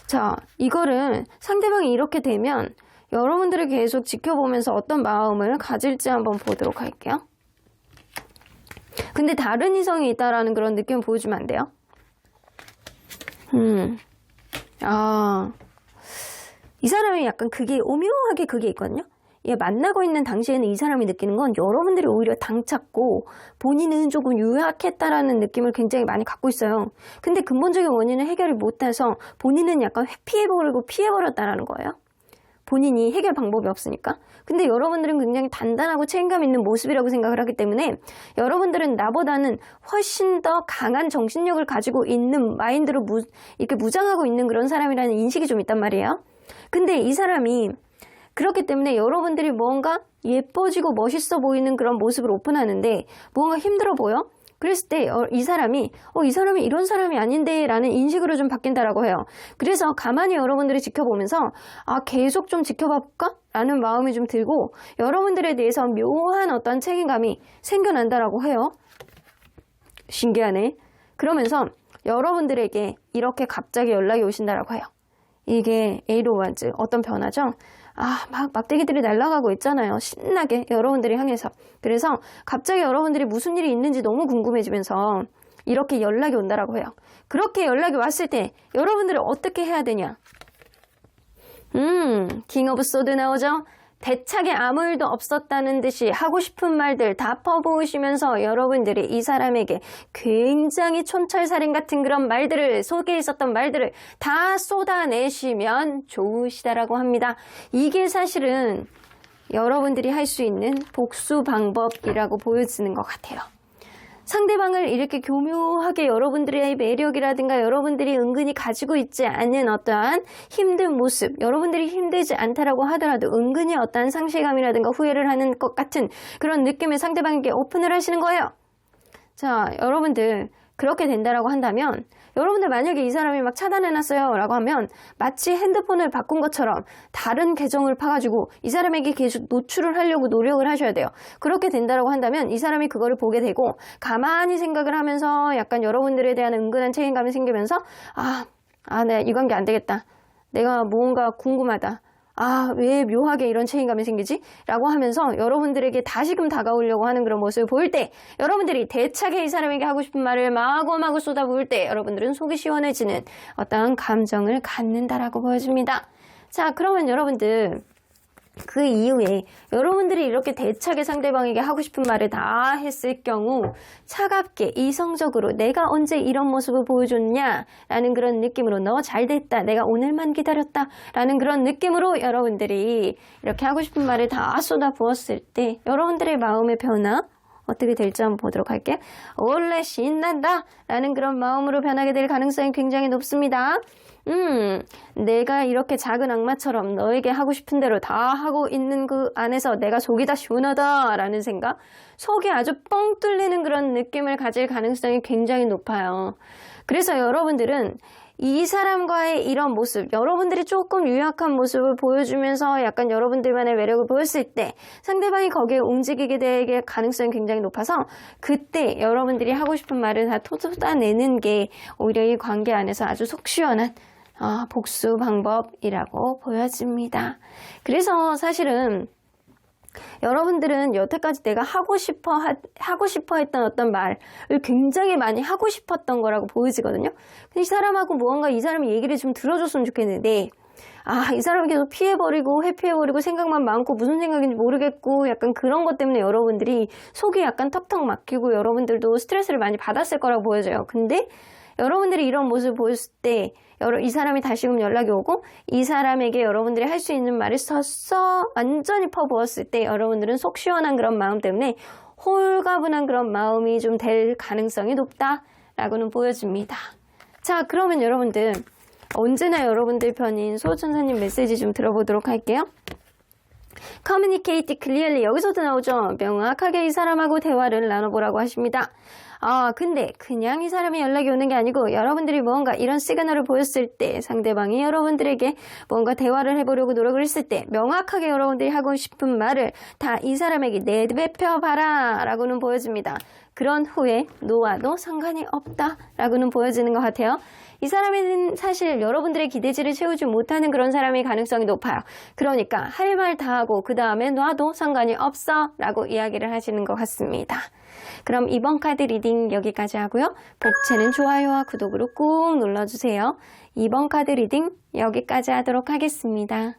자, 이거를 상대방이 이렇게 되면 여러분들이 계속 지켜보면서 어떤 마음을 가질지 한번 보도록 할게요. 근데 다른 이성이 있다라는 그런 느낌을 보여주면 안 돼요? 이 사람이 약간 그게 오묘하게 그게 있거든요. 얘 만나고 있는 당시에는 이 사람이 느끼는 건 여러분들이 오히려 당찼고 본인은 조금 유약했다라는 느낌을 굉장히 많이 갖고 있어요. 근데 근본적인 원인을 해결을 못해서 본인은 약간 회피해버리고 피해버렸다라는 거예요. 본인이 해결 방법이 없으니까. 근데 여러분들은 굉장히 단단하고 책임감 있는 모습이라고 생각을 하기 때문에 여러분들은 나보다는 훨씬 더 강한 정신력을 가지고 있는 마인드로 이렇게 무장하고 있는 그런 사람이라는 인식이 좀 있단 말이에요. 근데 이 사람이 그렇기 때문에 여러분들이 뭔가 예뻐지고 멋있어 보이는 그런 모습을 오픈하는데 뭔가 힘들어 보여? 그랬을 때 이 사람이 이런 사람이 아닌데 라는 인식으로 좀 바뀐다라고 해요. 그래서 가만히 여러분들이 지켜보면서 계속 좀 지켜볼까? 라는 마음이 좀 들고 여러분들에 대해서 묘한 어떤 책임감이 생겨난다라고 해요. 신기하네. 그러면서 여러분들에게 이렇게 갑자기 연락이 오신다라고 해요. 이게 에이로와즈 어떤 변화죠? 막 막대기들이 날아가고 있잖아요. 신나게 여러분들이 향해서. 그래서 갑자기 여러분들이 무슨 일이 있는지 너무 궁금해지면서 이렇게 연락이 온다라고 해요. 그렇게 연락이 왔을 때 여러분들은 어떻게 해야 되냐? 킹 오브 소드 나오죠? 대차게 아무 일도 없었다는 듯이 하고 싶은 말들 다 퍼부으시면서 여러분들이 이 사람에게 굉장히 촌철살인 같은 그런 말들을, 속에 있었던 말들을 다 쏟아내시면 좋으시다라고 합니다. 이게 사실은 여러분들이 할 수 있는 복수 방법이라고 보여지는 것 같아요. 상대방을 이렇게 교묘하게 여러분들의 매력이라든가 여러분들이 은근히 가지고 있지 않은 어떠한 힘든 모습, 여러분들이 힘들지 않다라고 하더라도 은근히 어떠한 상실감이라든가 후회를 하는 것 같은 그런 느낌을 상대방에게 오픈을 하시는 거예요. 자, 여러분들 그렇게 된다라고 한다면 여러분들 만약에 이 사람이 막 차단해놨어요 라고 하면 마치 핸드폰을 바꾼 것처럼 다른 계정을 파가지고 이 사람에게 계속 노출을 하려고 노력을 하셔야 돼요. 그렇게 된다라고 한다면 이 사람이 그거를 보게 되고 가만히 생각을 하면서 약간 여러분들에 대한 은근한 책임감이 생기면서 내가 이 관계 안 되겠다. 내가 뭔가 궁금하다. 왜 묘하게 이런 책임감이 생기지? 라고 하면서 여러분들에게 다시금 다가오려고 하는 그런 모습을 보일 때 여러분들이 대차게 이 사람에게 하고 싶은 말을 마구마구 쏟아부을 때 여러분들은 속이 시원해지는 어떤 감정을 갖는다라고 보여집니다. 자, 그러면 여러분들 그 이후에 여러분들이 이렇게 대차게 상대방에게 하고 싶은 말을 다 했을 경우 차갑게 이성적으로 내가 언제 이런 모습을 보여줬냐 라는 그런 느낌으로 너 잘됐다, 내가 오늘만 기다렸다 라는 그런 느낌으로 여러분들이 이렇게 하고 싶은 말을 다 쏟아부었을 때 여러분들의 마음의 변화 어떻게 될지 한번 보도록 할게요. 원래 신난다 라는 그런 마음으로 변하게 될 가능성이 굉장히 높습니다. 내가 이렇게 작은 악마처럼 너에게 하고 싶은 대로 다 하고 있는 그 안에서 내가 속이 다 시원하다 라는 생각, 속이 아주 뻥 뚫리는 그런 느낌을 가질 가능성이 굉장히 높아요. 그래서 여러분들은 이 사람과의 이런 모습, 여러분들이 조금 유약한 모습을 보여주면서 약간 여러분들만의 매력을 보였을 때 상대방이 거기에 움직이게 될 가능성이 굉장히 높아서 그때 여러분들이 하고 싶은 말을 다 쏟아내는 게 오히려 이 관계 안에서 아주 속 시원한 복수 방법이라고 보여집니다. 그래서 사실은 여러분들은 여태까지 내가 하고 싶어 했던 어떤 말을 굉장히 많이 하고 싶었던 거라고 보여지거든요. 근데 이 사람하고 무언가 이 사람이 얘기를 좀 들어줬으면 좋겠는데 이 사람을 계속 피해버리고 회피해버리고 생각만 많고 무슨 생각인지 모르겠고 약간 그런 것 때문에 여러분들이 속이 약간 턱턱 막히고 여러분들도 스트레스를 많이 받았을 거라고 보여져요. 근데 여러분들이 이런 모습을 보였을 때 이 사람이 다시금 연락이 오고 이 사람에게 여러분들이 할 수 있는 말을 완전히 퍼부었을 때 여러분들은 속 시원한 그런 마음 때문에 홀가분한 그런 마음이 좀 될 가능성이 높다라고는 보여집니다. 자, 그러면 여러분들 언제나 여러분들 편인 수호천사님 메시지 좀 들어보도록 할게요. Communicate clearly. 여기서도 나오죠. 명확하게 이 사람하고 대화를 나눠보라고 하십니다. 근데 그냥 이 사람이 연락이 오는 게 아니고 여러분들이 뭔가 이런 시그널을 보였을 때 상대방이 여러분들에게 뭔가 대화를 해보려고 노력을 했을 때 명확하게 여러분들이 하고 싶은 말을 다 이 사람에게 내뱉어봐라 라고는 보여집니다. 그런 후에 놓아도 상관이 없다 라고는 보여지는 것 같아요. 이 사람은 사실 여러분들의 기대치를 채우지 못하는 그런 사람일 가능성이 높아요. 그러니까 할 말 다 하고 그 다음에 놔도 상관이 없어 라고 이야기를 하시는 것 같습니다. 그럼 이번 카드 리딩 여기까지 하고요. 복채는 좋아요와 구독으로 꾹 눌러주세요. 이번 카드 리딩 여기까지 하도록 하겠습니다.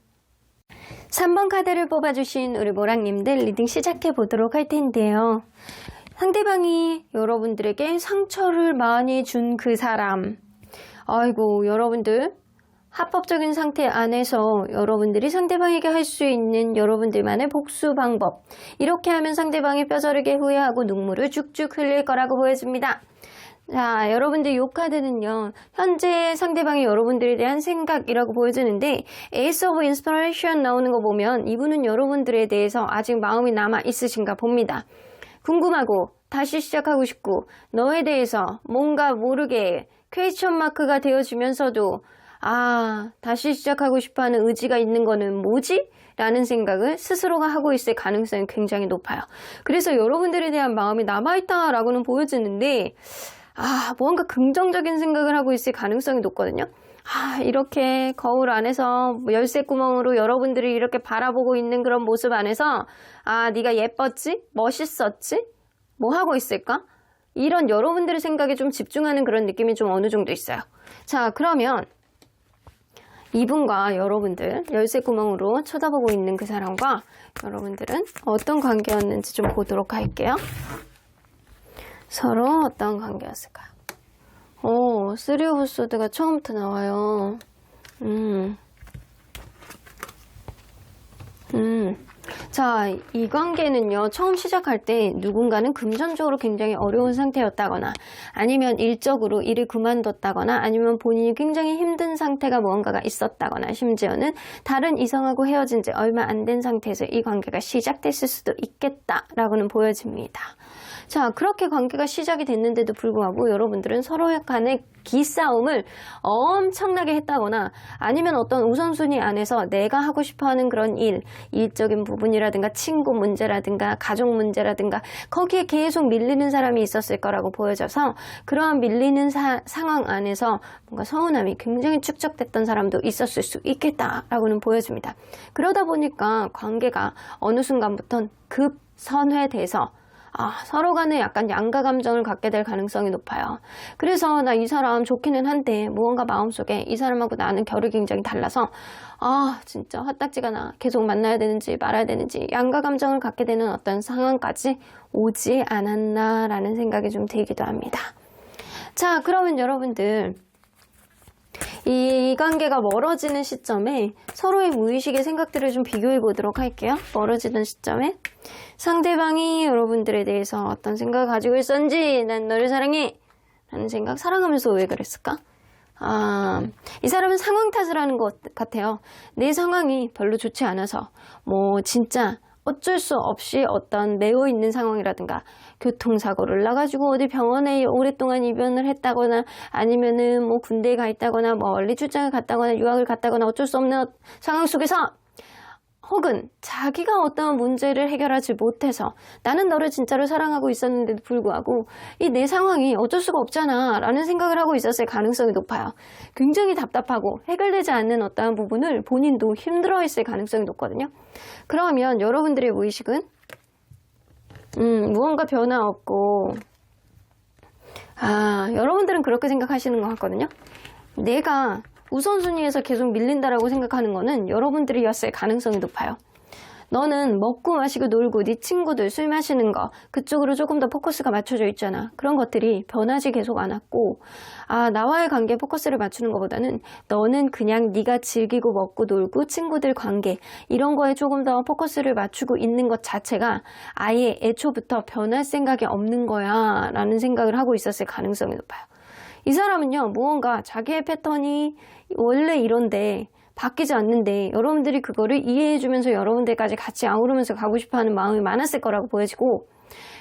3번 카드를 뽑아주신 우리 모랑님들 리딩 시작해 보도록 할 텐데요. 상대방이 여러분들에게 상처를 많이 준 그 사람. 아이고, 여러분들 합법적인 상태 안에서 여러분들이 상대방에게 할 수 있는 여러분들만의 복수 방법, 이렇게 하면 상대방이 뼈저리게 후회하고 눈물을 쭉쭉 흘릴 거라고 보여집니다. 자, 여러분들 이 카드는요, 현재 상대방이 여러분들에 대한 생각이라고 보여지는데 에이스 오브 인스피레이션 나오는 거 보면 이분은 여러분들에 대해서 아직 마음이 남아 있으신가 봅니다. 궁금하고 다시 시작하고 싶고 너에 대해서 뭔가 모르게 퀘스천 마크가 되어지면서도 다시 시작하고 싶어하는 의지가 있는 거는 뭐지? 라는 생각을 스스로가 하고 있을 가능성이 굉장히 높아요. 그래서 여러분들에 대한 마음이 남아있다라고는 보여지는데 뭔가 긍정적인 생각을 하고 있을 가능성이 높거든요. 이렇게 거울 안에서 열쇠 구멍으로 여러분들이 이렇게 바라보고 있는 그런 모습 안에서 네가 예뻤지? 멋있었지? 뭐 하고 있을까? 이런 여러분들의 생각에 좀 집중하는 그런 느낌이 좀 어느 정도 있어요. 자, 그러면 이분과 여러분들 열쇠 구멍으로 쳐다보고 있는 그 사람과 여러분들은 어떤 관계였는지 좀 보도록 할게요. 서로 어떤 관계였을까요? 쓰리 오브 소드가 처음부터 나와요. 자, 이 관계는요, 처음 시작할 때 누군가는 금전적으로 굉장히 어려운 상태였다거나 아니면 일적으로 일을 그만뒀다거나 아니면 본인이 굉장히 힘든 상태가 무언가가 있었다거나 심지어는 다른 이성하고 헤어진 지 얼마 안 된 상태에서 이 관계가 시작됐을 수도 있겠다라고는 보여집니다. 자, 그렇게 관계가 시작이 됐는데도 불구하고 여러분들은 서로 간의 기싸움을 엄청나게 했다거나 아니면 어떤 우선순위 안에서 내가 하고 싶어하는 그런 일적인 부분이라든가 친구 문제라든가 가족 문제라든가 거기에 계속 밀리는 사람이 있었을 거라고 보여져서 그러한 밀리는 상황 안에서 뭔가 서운함이 굉장히 축적됐던 사람도 있었을 수 있겠다라고는 보여집니다. 그러다 보니까 관계가 어느 순간부터는 급선회돼서 서로 간에 약간 양가 감정을 갖게 될 가능성이 높아요. 그래서 나 이 사람 좋기는 한데 무언가 마음속에 이 사람하고 나는 결이 굉장히 달라서 진짜 화딱지가 나. 계속 만나야 되는지 말아야 되는지 양가 감정을 갖게 되는 어떤 상황까지 오지 않았나라는 생각이 좀 들기도 합니다. 자, 그러면 여러분들 이 관계가 멀어지는 시점에 서로의 무의식의 생각들을 좀 비교해 보도록 할게요. 멀어지는 시점에 상대방이 여러분들에 대해서 어떤 생각을 가지고 있었는지, 난 너를 사랑해 라는 생각, 사랑하면서 왜 그랬을까? 이 사람은 상황 탓을 하는 것 같아요. 내 상황이 별로 좋지 않아서 진짜 어쩔 수 없이 어떤 매여 있는 상황이라든가 교통사고를 나가지고 어디 병원에 오랫동안 입원을 했다거나 아니면은 군대에 가 있다거나 멀리 출장을 갔다거나 유학을 갔다거나 어쩔 수 없는 상황 속에서 혹은 자기가 어떤 문제를 해결하지 못해서 나는 너를 진짜로 사랑하고 있었는데도 불구하고 이 내 상황이 어쩔 수가 없잖아 라는 생각을 하고 있었을 가능성이 높아요. 굉장히 답답하고 해결되지 않는 어떠한 부분을 본인도 힘들어했을 가능성이 높거든요. 그러면 여러분들의 무의식은 무언가 변화 없고 여러분들은 그렇게 생각하시는 것 같거든요. 내가 우선순위에서 계속 밀린다라고 생각하는 거는 여러분들이었을 가능성이 높아요. 너는 먹고 마시고 놀고 네 친구들 술 마시는 거 그쪽으로 조금 더 포커스가 맞춰져 있잖아. 그런 것들이 변하지 계속 않았고 나와의 관계에 포커스를 맞추는 것보다는 너는 그냥 네가 즐기고 먹고 놀고 친구들 관계 이런 거에 조금 더 포커스를 맞추고 있는 것 자체가 아예 애초부터 변할 생각이 없는 거야 라는 생각을 하고 있었을 가능성이 높아요. 이 사람은요, 무언가 자기의 패턴이 원래 이런데 바뀌지 않는데 여러분들이 그거를 이해해주면서 여러분들까지 같이 아우르면서 가고 싶어하는 마음이 많았을 거라고 보여지고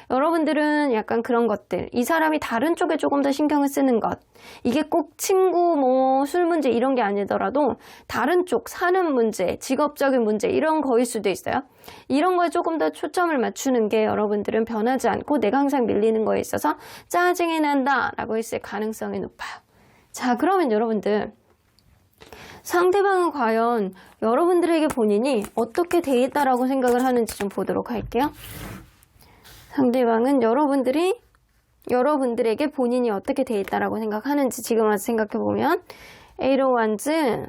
여러분들은 약간 그런 것들, 이 사람이 다른 쪽에 조금 더 신경을 쓰는 것, 이게 꼭 친구, 뭐 술 문제 이런 게 아니더라도 다른 쪽 사는 문제, 직업적인 문제 이런 거일 수도 있어요. 이런 거에 조금 더 초점을 맞추는 게 여러분들은 변하지 않고 내가 항상 밀리는 거에 있어서 짜증이 난다라고 했을 가능성이 높아요. 자, 그러면 여러분들 상대방은 과연 여러분들에게 본인이 어떻게 돼 있다라고 생각을 하는지 좀 보도록 할게요. 상대방은 여러분들에게 본인이 어떻게 돼 있다라고 생각하는지 지금 와서 생각해보면 에이로완즈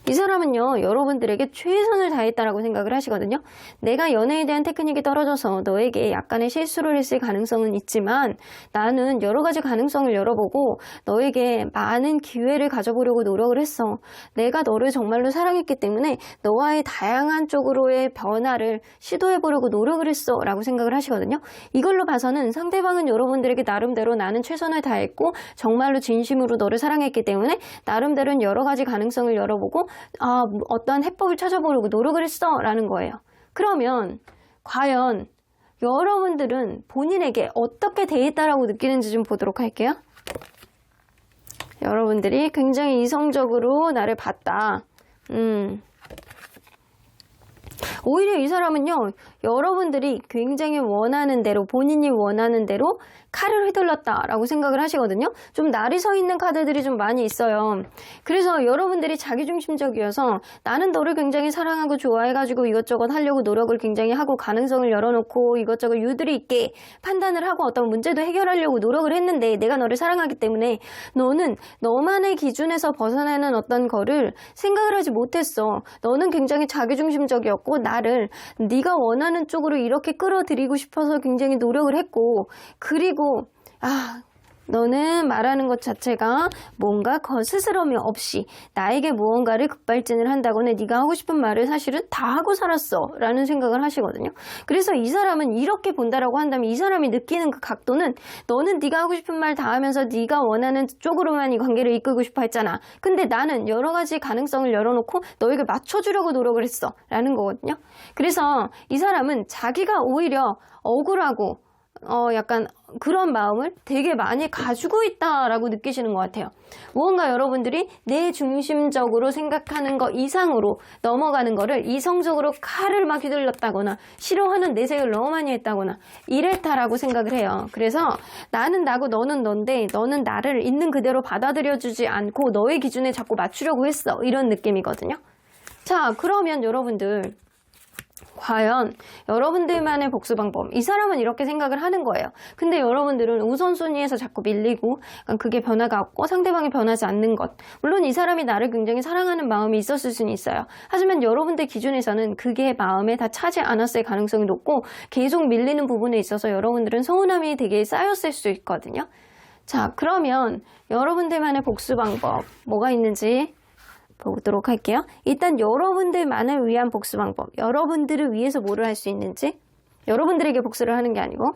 이 사람은요, 여러분들에게 최선을 다했다라고 생각을 하시거든요. 내가 연애에 대한 테크닉이 떨어져서 너에게 약간의 실수를 했을 가능성은 있지만 나는 여러 가지 가능성을 열어보고 너에게 많은 기회를 가져보려고 노력을 했어. 내가 너를 정말로 사랑했기 때문에 너와의 다양한 쪽으로의 변화를 시도해보려고 노력을 했어 라고 생각을 하시거든요. 이걸로 봐서는 상대방은 여러분들에게 나름대로 나는 최선을 다했고 정말로 진심으로 너를 사랑했기 때문에 나름대로는 여러 가지 가능성을 열어보고 어떠한 해법을 찾아보려고 노력을 했어 라는 거예요. 그러면 과연 여러분들은 본인에게 어떻게 돼 있다라고 느끼는지 좀 보도록 할게요. 여러분들이 굉장히 이성적으로 나를 봤다. 오히려 이 사람은요, 여러분들이 굉장히 원하는 대로, 본인이 원하는 대로 칼을 휘둘렀다라고 생각을 하시거든요. 좀 날이 서 있는 카드들이 좀 많이 있어요. 그래서 여러분들이 자기중심적이어서 나는 너를 굉장히 사랑하고 좋아해가지고 이것저것 하려고 노력을 굉장히 하고 가능성을 열어놓고 이것저것 유두리 있게 판단을 하고 어떤 문제도 해결하려고 노력을 했는데 내가 너를 사랑하기 때문에 너는 너만의 기준에서 벗어나는 어떤 거를 생각을 하지 못했어. 너는 굉장히 자기중심적이었고 나를 네가 원하는 쪽으로 이렇게 끌어들이고 싶어서 굉장히 노력을 했고 그리고 너는 말하는 것 자체가 뭔가 스스럼이 없이 나에게 무언가를 급발진을 한다거나 네가 하고 싶은 말을 사실은 다 하고 살았어 라는 생각을 하시거든요. 그래서 이 사람은 이렇게 본다라고 한다면 이 사람이 느끼는 그 각도는 너는 네가 하고 싶은 말 다 하면서 네가 원하는 쪽으로만 이 관계를 이끌고 싶어 했잖아. 근데 나는 여러 가지 가능성을 열어놓고 너에게 맞춰주려고 노력을 했어 라는 거거든요. 그래서 이 사람은 자기가 오히려 억울하고 약간 그런 마음을 되게 많이 가지고 있다라고 느끼시는 것 같아요. 무언가 여러분들이 내 중심적으로 생각하는 것 이상으로 넘어가는 거를 이성적으로 칼을 막 휘둘렀다거나 싫어하는 내색을 너무 많이 했다거나 이랬다라고 생각을 해요. 그래서 나는 나고 너는 넌데 너는 나를 있는 그대로 받아들여주지 않고 너의 기준에 자꾸 맞추려고 했어. 이런 느낌이거든요. 자, 그러면 여러분들 과연 여러분들만의 복수 방법, 이 사람은 이렇게 생각을 하는 거예요. 근데 여러분들은 우선순위에서 자꾸 밀리고 그게 변화가 없고 상대방이 변하지 않는 것. 물론 이 사람이 나를 굉장히 사랑하는 마음이 있었을 수는 있어요. 하지만 여러분들 기준에서는 그게 마음에 다 차지 않았을 가능성이 높고 계속 밀리는 부분에 있어서 여러분들은 서운함이 되게 쌓였을 수 있거든요. 자, 그러면 여러분들만의 복수 방법 뭐가 있는지 보도록 할게요. 일단 여러분들만을 위한 복수 방법, 여러분들을 위해서 뭐를 할 수 있는지, 여러분들에게 복수를 하는 게 아니고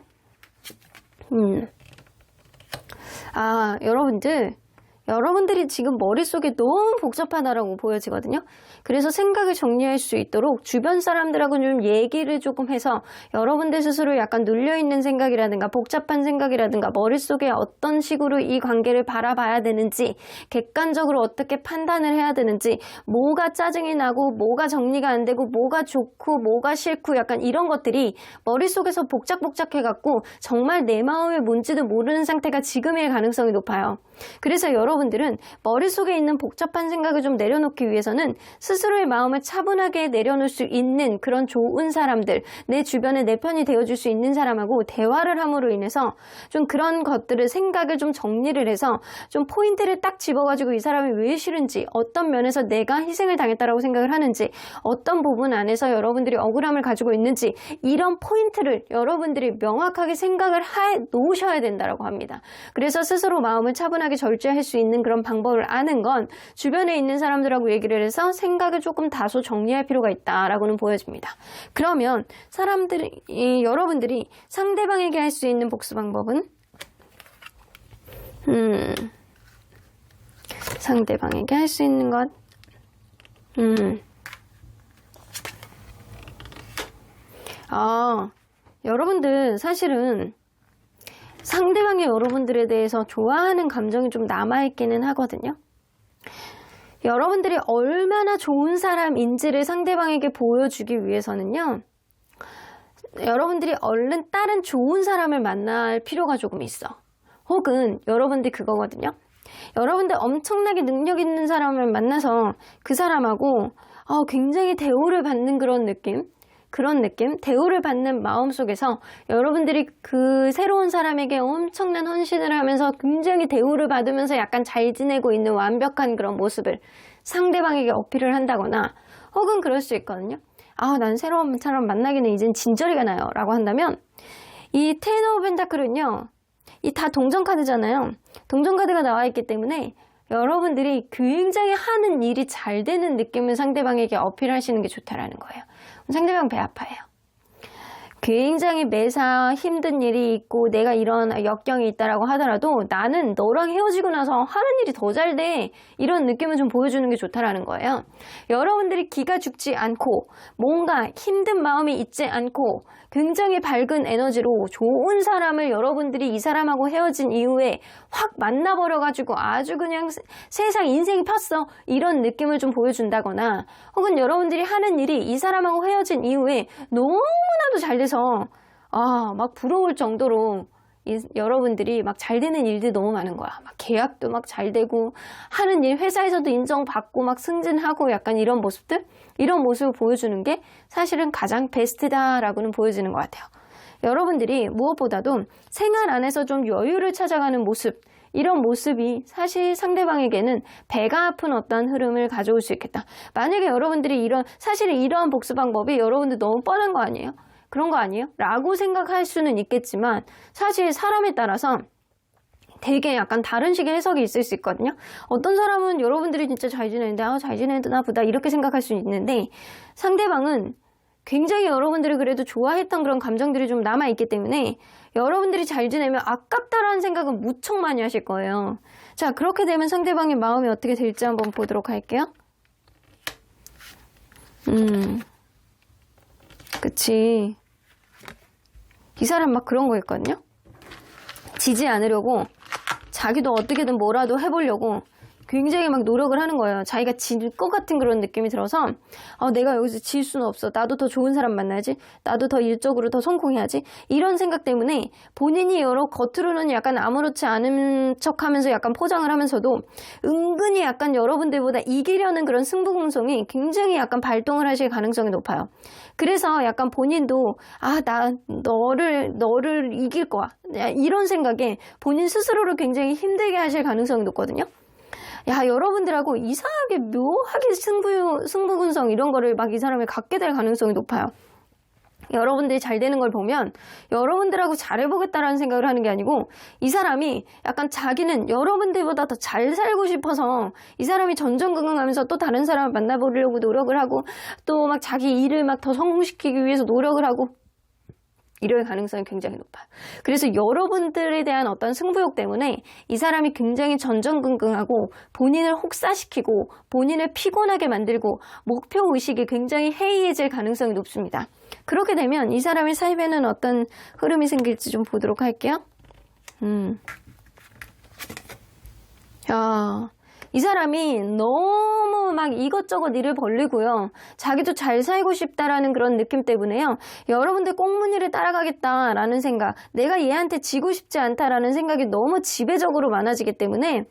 여러분들이 지금 머릿속에 너무 복잡하다라고 보여지거든요. 그래서 생각을 정리할 수 있도록 주변 사람들하고 좀 얘기를 조금 해서 여러분들 스스로 약간 눌려있는 생각이라든가 복잡한 생각이라든가 머릿속에 어떤 식으로 이 관계를 바라봐야 되는지 객관적으로 어떻게 판단을 해야 되는지 뭐가 짜증이 나고 뭐가 정리가 안 되고 뭐가 좋고 뭐가 싫고 약간 이런 것들이 머릿속에서 복잡해갖고 정말 내 마음이 뭔지도 모르는 상태가 지금일 가능성이 높아요. 그래서 여러분들은 머릿속에 있는 복잡한 생각을 좀 내려놓기 위해서는 스스로의 마음을 차분하게 내려놓을 수 있는 그런 좋은 사람들, 내 주변에 내 편이 되어줄 수 있는 사람하고 대화를 함으로 인해서 좀 그런 것들을 생각을 좀 정리를 해서 좀 포인트를 딱 집어가지고 이 사람이 왜 싫은지, 어떤 면에서 내가 희생을 당했다라고 생각을 하는지, 어떤 부분 안에서 여러분들이 억울함을 가지고 있는지 이런 포인트를 여러분들이 명확하게 생각을 해 놓으셔야 된다고 합니다. 그래서 스스로 마음을 차분하게 절제할 수 있는 그런 방법을 아는 건 주변에 있는 사람들하고 얘기를 해서 생각을 조금 다소 정리할 필요가 있다라고는 보여집니다. 그러면 여러분들이 상대방에게 할 수 있는 복수 방법은 상대방에게 할 수 있는 것 여러분들 사실은 상대방이 여러분들에 대해서 좋아하는 감정이 좀 남아있기는 하거든요. 여러분들이 얼마나 좋은 사람인지를 상대방에게 보여주기 위해서는요, 여러분들이 얼른 다른 좋은 사람을 만날 필요가 조금 있어. 혹은 여러분들 그거거든요. 여러분들 엄청나게 능력 있는 사람을 만나서 그 사람하고 굉장히 대우를 받는 그런 느낌, 대우를 받는 마음 속에서 여러분들이 그 새로운 사람에게 엄청난 헌신을 하면서 굉장히 대우를 받으면서 약간 잘 지내고 있는 완벽한 그런 모습을 상대방에게 어필을 한다거나, 혹은 그럴 수 있거든요. 난 새로운 사람 만나기는 이젠 진저리가 나요 라고 한다면, 이 텐 오브 펜타클은요, 이 다 동전 카드잖아요. 동전 카드가 나와 있기 때문에 여러분들이 굉장히 하는 일이 잘 되는 느낌을 상대방에게 어필하시는 게 좋다라는 거예요. 상대방 배 아파요. 굉장히 매사 힘든 일이 있고 내가 이런 역경이 있다라고 하더라도 나는 너랑 헤어지고 나서 하는 일이 더 잘 돼. 이런 느낌을 좀 보여주는 게 좋다라는 거예요. 여러분들이 기가 죽지 않고 뭔가 힘든 마음이 있지 않고 굉장히 밝은 에너지로 좋은 사람을 여러분들이 이 사람하고 헤어진 이후에 확 만나버려가지고 아주 그냥 세상 인생이 폈어. 이런 느낌을 좀 보여준다거나, 혹은 여러분들이 하는 일이 이 사람하고 헤어진 이후에 너무나도 잘 돼서 막 부러울 정도로 여러분들이 막 잘 되는 일들이 너무 많은 거야. 막 계약도 막 잘 되고 하는 일, 회사에서도 인정받고 막 승진하고 약간 이런 모습들, 이런 모습을 보여주는 게 사실은 가장 베스트다라고는 보여지는 것 같아요. 여러분들이 무엇보다도 생활 안에서 좀 여유를 찾아가는 모습, 이런 모습이 사실 상대방에게는 배가 아픈 어떤 흐름을 가져올 수 있겠다. 만약에 여러분들이 사실 이러한 복수 방법이 여러분들 너무 뻔한 거 아니에요? 그런 거 아니에요? 라고 생각할 수는 있겠지만 사실 사람에 따라서 되게 약간 다른 식의 해석이 있을 수 있거든요. 어떤 사람은 여러분들이 진짜 잘 지내는데 잘 지내나 보다 이렇게 생각할 수 있는데, 상대방은 굉장히 여러분들이 그래도 좋아했던 그런 감정들이 좀 남아있기 때문에 여러분들이 잘 지내면 아깝다라는 생각은 무척 많이 하실 거예요. 자, 그렇게 되면 상대방의 마음이 어떻게 될지 한번 보도록 할게요. 그치. 이 사람 막 그런 거 있거든요. 지지 않으려고 자기도 어떻게든 뭐라도 해보려고 굉장히 막 노력을 하는 거예요. 자기가 질 것 같은 그런 느낌이 들어서 내가 여기서 질 수는 없어. 나도 더 좋은 사람 만나야지. 나도 더 일적으로 더 성공해야지. 이런 생각 때문에 본인이 겉으로는 약간 아무렇지 않은 척하면서 약간 포장을 하면서도 은근히 약간 여러분들보다 이기려는 그런 승부공성이 굉장히 약간 발동을 하실 가능성이 높아요. 그래서 약간 본인도 나 너를 이길 거야. 이런 생각에 본인 스스로를 굉장히 힘들게 하실 가능성이 높거든요. 여러분들하고 이상하게 묘하게 승부근성 이런 거를 막 이 사람이 갖게 될 가능성이 높아요. 여러분들이 잘 되는 걸 보면 여러분들하고 잘해보겠다라는 생각을 하는 게 아니고, 이 사람이 약간 자기는 여러분들보다 더 잘 살고 싶어서 이 사람이 전전긍긍하면서 또 다른 사람을 만나보려고 노력을 하고 또 막 자기 일을 막 더 성공시키기 위해서 노력을 하고 이럴 가능성이 굉장히 높아요. 그래서 여러분들에 대한 어떤 승부욕 때문에 이 사람이 굉장히 전전긍긍하고 본인을 혹사시키고 본인을 피곤하게 만들고 목표의식이 굉장히 해이해질 가능성이 높습니다. 그렇게 되면 이 사람의 삶에는 어떤 흐름이 생길지 좀 보도록 할게요. 이 사람이 너무 막 이것저것 일을 벌리고요. 자기도 잘 살고 싶다라는 그런 느낌 때문에요. 여러분들 꽁무니를 따라가겠다라는 생각, 내가 얘한테 지고 싶지 않다라는 생각이 너무 지배적으로 많아지기 때문에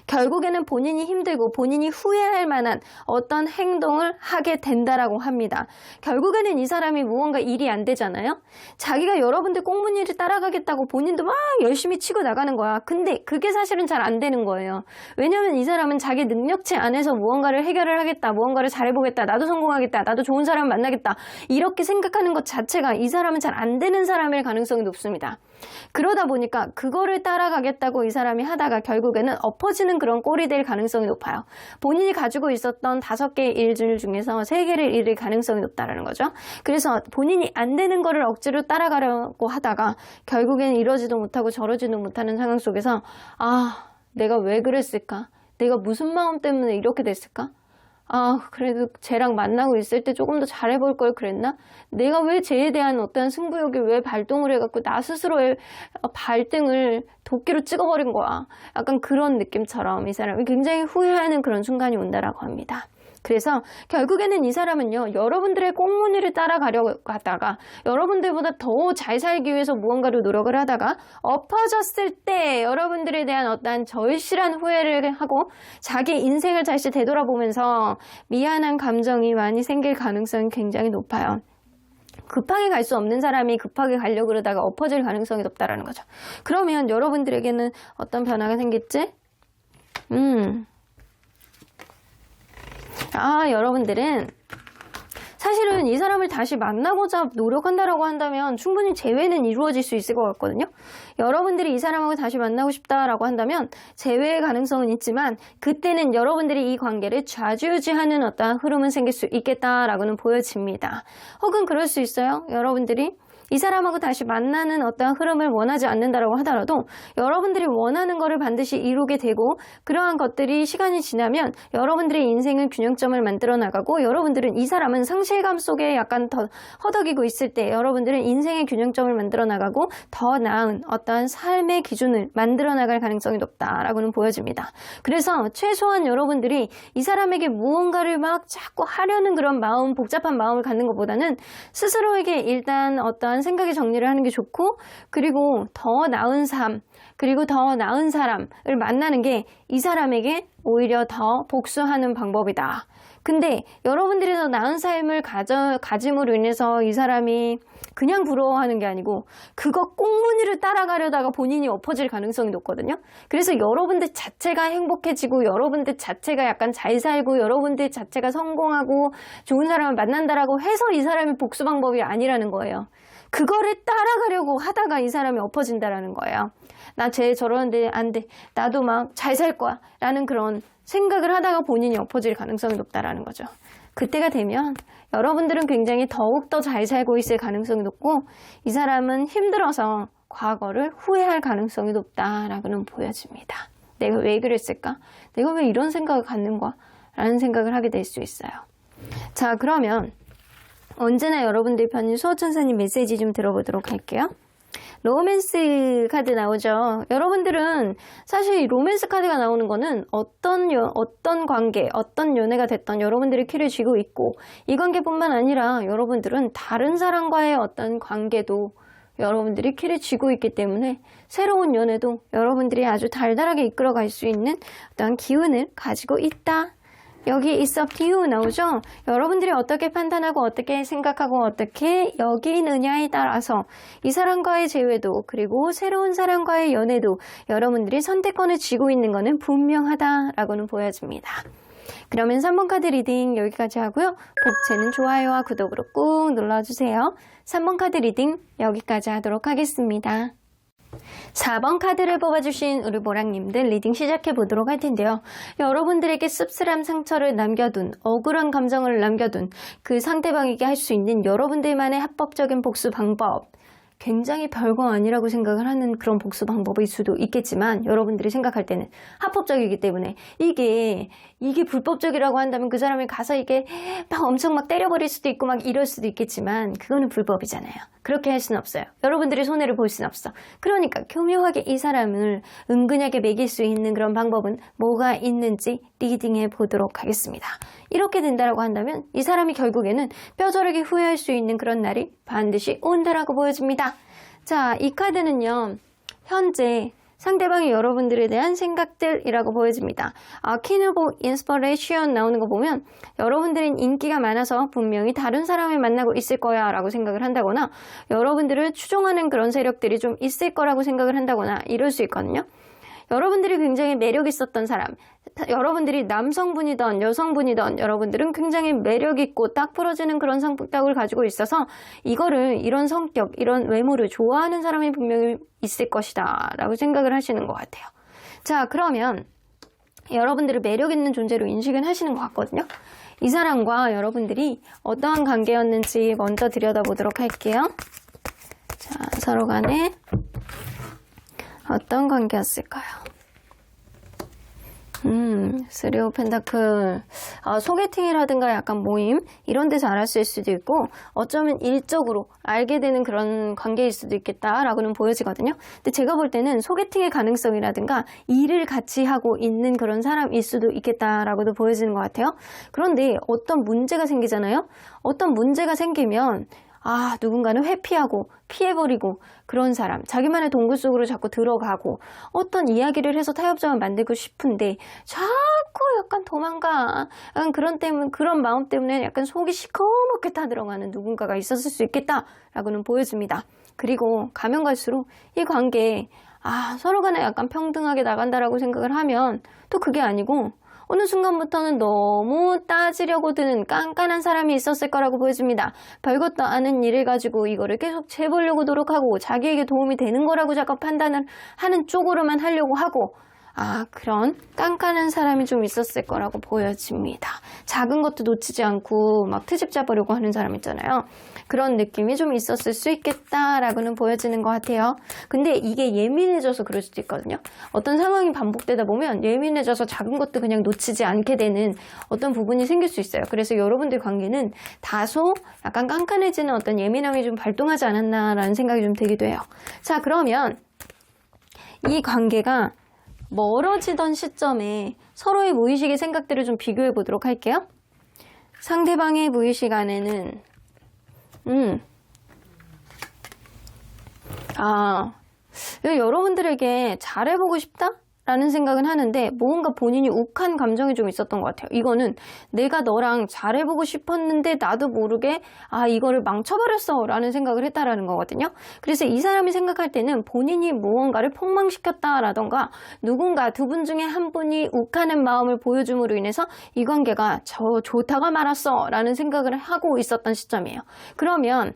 결국에는 본인이 힘들고 본인이 후회할 만한 어떤 행동을 하게 된다라고 합니다. 결국에는 이 사람이 무언가 일이 안 되잖아요. 자기가 여러분들 꽁무니를 따라가겠다고 본인도 막 열심히 치고 나가는 거야. 근데 그게 사실은 잘 안 되는 거예요. 왜냐면 이 사람은 자기 능력치 안에서 무언가를 해결을 하겠다, 무언가를 잘해보겠다, 나도 성공하겠다, 나도 좋은 사람 만나겠다, 이렇게 생각하는 것 자체가 이 사람은 잘 안 되는 사람일 가능성이 높습니다. 그러다 보니까 그거를 따라가겠다고 이 사람이 하다가 결국에는 엎어지는 그런 꼴이 될 가능성이 높아요. 본인이 가지고 있었던 5개의 일들 중에서 3개를 잃을 가능성이 높다는 거죠. 그래서 본인이 안 되는 거를 억지로 따라가려고 하다가 결국에는 이러지도 못하고 저러지도 못하는 상황 속에서 내가 왜 그랬을까? 내가 무슨 마음 때문에 이렇게 됐을까? 그래도 쟤랑 만나고 있을 때 조금 더 잘해볼 걸 그랬나? 내가 왜 쟤에 대한 어떤 승부욕이 왜 발동을 해갖고 나 스스로의 발등을 도끼로 찍어버린 거야. 약간 그런 느낌처럼 이 사람이 굉장히 후회하는 그런 순간이 온다라고 합니다. 그래서 결국에는 이 사람은요, 여러분들의 꽁무니를 따라가려고 하다가 여러분들보다 더 잘 살기 위해서 무언가를 노력을 하다가 엎어졌을 때 여러분들에 대한 어떠한 절실한 후회를 하고 자기 인생을 다시 되돌아보면서 미안한 감정이 많이 생길 가능성이 굉장히 높아요. 급하게 갈 수 없는 사람이 급하게 가려고 그러다가 엎어질 가능성이 높다라는 거죠. 그러면 여러분들에게는 어떤 변화가 생겼지? 여러분들은 사실은 이 사람을 다시 만나고자 노력한다라고 한다면 충분히 재회는 이루어질 수 있을 것 같거든요. 여러분들이 이 사람하고 다시 만나고 싶다라고 한다면 재회의 가능성은 있지만 그때는 여러분들이 이 관계를 좌지우지하는 어떠한 흐름은 생길 수 있겠다라고는 보여집니다. 혹은 그럴 수 있어요. 여러분들이 이 사람하고 다시 만나는 어떤 흐름을 원하지 않는다라고 하더라도 여러분들이 원하는 것을 반드시 이루게 되고 그러한 것들이 시간이 지나면 여러분들의 인생의 균형점을 만들어 나가고 여러분들은 이 사람은 상실감 속에 약간 더 허덕이고 있을 때 여러분들은 인생의 균형점을 만들어 나가고 더 나은 어떠한 삶의 기준을 만들어 나갈 가능성이 높다라고는 보여집니다. 그래서 최소한 여러분들이 이 사람에게 무언가를 막 자꾸 하려는 그런 마음, 복잡한 마음을 갖는 것보다는 스스로에게 일단 어떠한 생각의 정리를 하는 게 좋고 그리고 더 나은 삶 그리고 더 나은 사람을 만나는 게 이 사람에게 오히려 더 복수하는 방법이다. 근데 여러분들이 더 나은 삶을 가짐으로 인해서 이 사람이 그냥 부러워하는 게 아니고 그거 꽁무니를 따라가려다가 본인이 엎어질 가능성이 높거든요. 그래서 여러분들 자체가 행복해지고 여러분들 자체가 약간 잘 살고 여러분들 자체가 성공하고 좋은 사람을 만난다라고 해서 이 사람이 복수 방법이 아니라는 거예요. 그거를 따라가려고 하다가 이 사람이 엎어진다라는 거예요. 나 쟤 저러는데 안 돼. 나도 막 잘 살 거야. 라는 그런 생각을 하다가 본인이 엎어질 가능성이 높다라는 거죠. 그때가 되면 여러분들은 굉장히 더욱더 잘 살고 있을 가능성이 높고 이 사람은 힘들어서 과거를 후회할 가능성이 높다라고는 보여집니다. 내가 왜 그랬을까? 내가 왜 이런 생각을 갖는 거야? 라는 생각을 하게 될 수 있어요. 자, 그러면 언제나 여러분들 편인 수호천사님 메시지 좀 들어보도록 할게요. 로맨스 카드 나오죠. 여러분들은 사실 로맨스 카드가 나오는 거는 어떤 관계, 어떤 연애가 됐던 여러분들이 키를 쥐고 있고 이 관계뿐만 아니라 여러분들은 다른 사람과의 어떤 관계도 여러분들이 키를 쥐고 있기 때문에 새로운 연애도 여러분들이 아주 달달하게 이끌어갈 수 있는 어떤 기운을 가지고 있다. 여기 It's up to you 나오죠? 여러분들이 어떻게 판단하고 어떻게 생각하고 어떻게 여기느냐에 따라서 이 사람과의 재회도 그리고 새로운 사람과의 연애도 여러분들이 선택권을 쥐고 있는 것은 분명하다라고는 보여집니다. 그러면 3번 카드 리딩 여기까지 하고요. 복채는 좋아요와 구독으로 꾹 눌러주세요. 3번 카드 리딩 여기까지 하도록 하겠습니다. 4번 카드를 뽑아주신 우리 보랑님들 리딩 시작해 보도록 할 텐데요. 여러분들에게 씁쓸한 상처를 남겨둔 억울한 감정을 남겨둔 그 상대방에게 할 수 있는 여러분들만의 합법적인 복수 방법 굉장히 별거 아니라고 생각을 하는 그런 복수 방법일 수도 있겠지만 여러분들이 생각할 때는 합법적이기 때문에 이게 불법적이라고 한다면 그 사람이 가서 이게 막 엄청 막 때려버릴 수도 있고 막 이럴 수도 있겠지만 그거는 불법이잖아요. 그렇게 할 수는 없어요. 여러분들이 손해를 볼 수는 없어. 그러니까 교묘하게 이 사람을 은근하게 매길 수 있는 그런 방법은 뭐가 있는지 리딩해 보도록 하겠습니다. 이렇게 된다라고 한다면 이 사람이 결국에는 뼈저리게 후회할 수 있는 그런 날이 반드시 온다라고 보여집니다. 자, 이 카드는요. 현재 상대방이 여러분들에 대한 생각들이라고 보여집니다. 퀸 오브 인스퍼레이션 나오는 거 보면 여러분들은 인기가 많아서 분명히 다른 사람을 만나고 있을 거야 라고 생각을 한다거나 여러분들을 추종하는 그런 세력들이 좀 있을 거라고 생각을 한다거나 이럴 수 있거든요. 여러분들이 굉장히 매력 있었던 사람, 여러분들이 남성분이든 여성분이든 여러분들은 굉장히 매력 있고 딱 부러지는 그런 성격을 가지고 있어서 이런 성격, 이런 외모를 좋아하는 사람이 분명히 있을 것이다 라고 생각을 하시는 것 같아요. 자, 그러면 여러분들을 매력 있는 존재로 인식은 하시는 것 같거든요. 이 사람과 여러분들이 어떠한 관계였는지 먼저 들여다보도록 할게요. 자, 서로 간에 어떤 관계였을까요? 쓰리 오브 펜타클. 소개팅이라든가 약간 모임 이런 데서 알았을 수도 있고 어쩌면 일적으로 알게 되는 그런 관계일 수도 있겠다라고는 보여지거든요. 근데 제가 볼 때는 소개팅의 가능성이라든가 일을 같이 하고 있는 그런 사람일 수도 있겠다라고도 보여지는 것 같아요. 그런데 어떤 문제가 생기잖아요. 어떤 문제가 생기면 누군가는 회피하고 피해버리고 그런 사람, 자기만의 동굴 속으로 자꾸 들어가고 어떤 이야기를 해서 타협점을 만들고 싶은데 자꾸 약간 도망가. 약간 그런 마음 때문에 약간 속이 시커멓게 타들어가는 누군가가 있었을 수 있겠다라고는 보여집니다. 그리고 가면 갈수록 이 관계에 서로 간에 약간 평등하게 나간다라고 생각을 하면 또 그게 아니고 어느 순간부터는 너무 따지려고 드는 깐깐한 사람이 있었을 거라고 보여집니다. 별것도 아닌 일을 가지고 이거를 계속 재보려고 노력하고 자기에게 도움이 되는 거라고 자꾸 판단을 하는 쪽으로만 하려고 하고 그런 깐깐한 사람이 좀 있었을 거라고 보여집니다. 작은 것도 놓치지 않고 막 트집 잡으려고 하는 사람 있잖아요. 그런 느낌이 좀 있었을 수 있겠다라고는 보여지는 것 같아요. 근데 이게 예민해져서 그럴 수도 있거든요. 어떤 상황이 반복되다 보면 예민해져서 작은 것도 그냥 놓치지 않게 되는 어떤 부분이 생길 수 있어요. 그래서 여러분들 관계는 다소 약간 깐깐해지는 어떤 예민함이 좀 발동하지 않았나라는 생각이 좀 들기도 해요. 자, 그러면 이 관계가 멀어지던 시점에 서로의 무의식의 생각들을 좀 비교해 보도록 할게요. 상대방의 무의식 안에는 여러분들에게 잘해보고 싶다? 라는 생각은 하는데 뭔가 본인이 욱한 감정이 좀 있었던 것 같아요. 이거는 내가 너랑 잘해보고 싶었는데 나도 모르게 이거를 망쳐버렸어 라는 생각을 했다라는 거거든요. 그래서 이 사람이 생각할 때는 본인이 무언가를 폭망시켰다라던가 누군가 두 분 중에 한 분이 욱하는 마음을 보여줌으로 인해서 이 관계가 좋다가 말았어 라는 생각을 하고 있었던 시점이에요. 그러면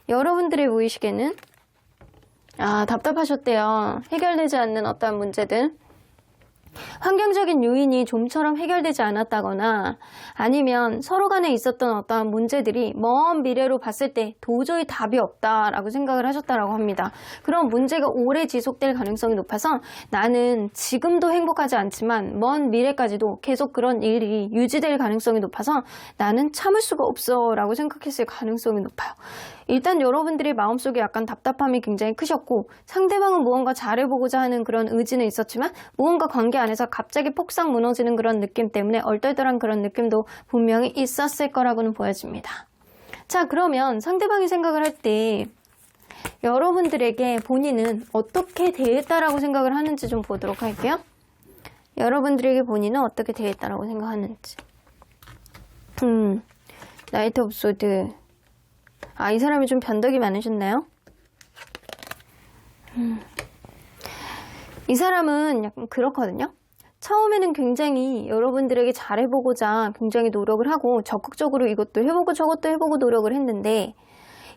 여러분들의 무의식에는 답답하셨대요. 해결되지 않는 어떠한 문제들, 환경적인 요인이 좀처럼 해결되지 않았다거나 아니면 서로 간에 있었던 어떠한 문제들이 먼 미래로 봤을 때 도저히 답이 없다라고 생각을 하셨다라고 합니다. 그런 문제가 오래 지속될 가능성이 높아서 나는 지금도 행복하지 않지만 먼 미래까지도 계속 그런 일이 유지될 가능성이 높아서 나는 참을 수가 없어 라고 생각했을 가능성이 높아요. 일단 여러분들의 마음속에 약간 답답함이 굉장히 크셨고 상대방은 무언가 잘해보고자 하는 그런 의지는 있었지만 무언가 관계 안에서 갑자기 폭삭 무너지는 그런 느낌 때문에 얼떨떨한 그런 느낌도 분명히 있었을 거라고는 보여집니다. 자, 그러면 상대방이 생각을 할 때 여러분들에게 본인은 어떻게 대했다라고 생각을 하는지 좀 보도록 할게요. 여러분들에게 본인은 어떻게 대했다라고 생각하는지. 나이트 오브 소드. 이 사람이 좀 변덕이 많으셨나요? 이 사람은 약간 그렇거든요. 처음에는 굉장히 여러분들에게 잘해보고자 굉장히 노력을 하고 적극적으로 이것도 해보고 저것도 해보고 노력을 했는데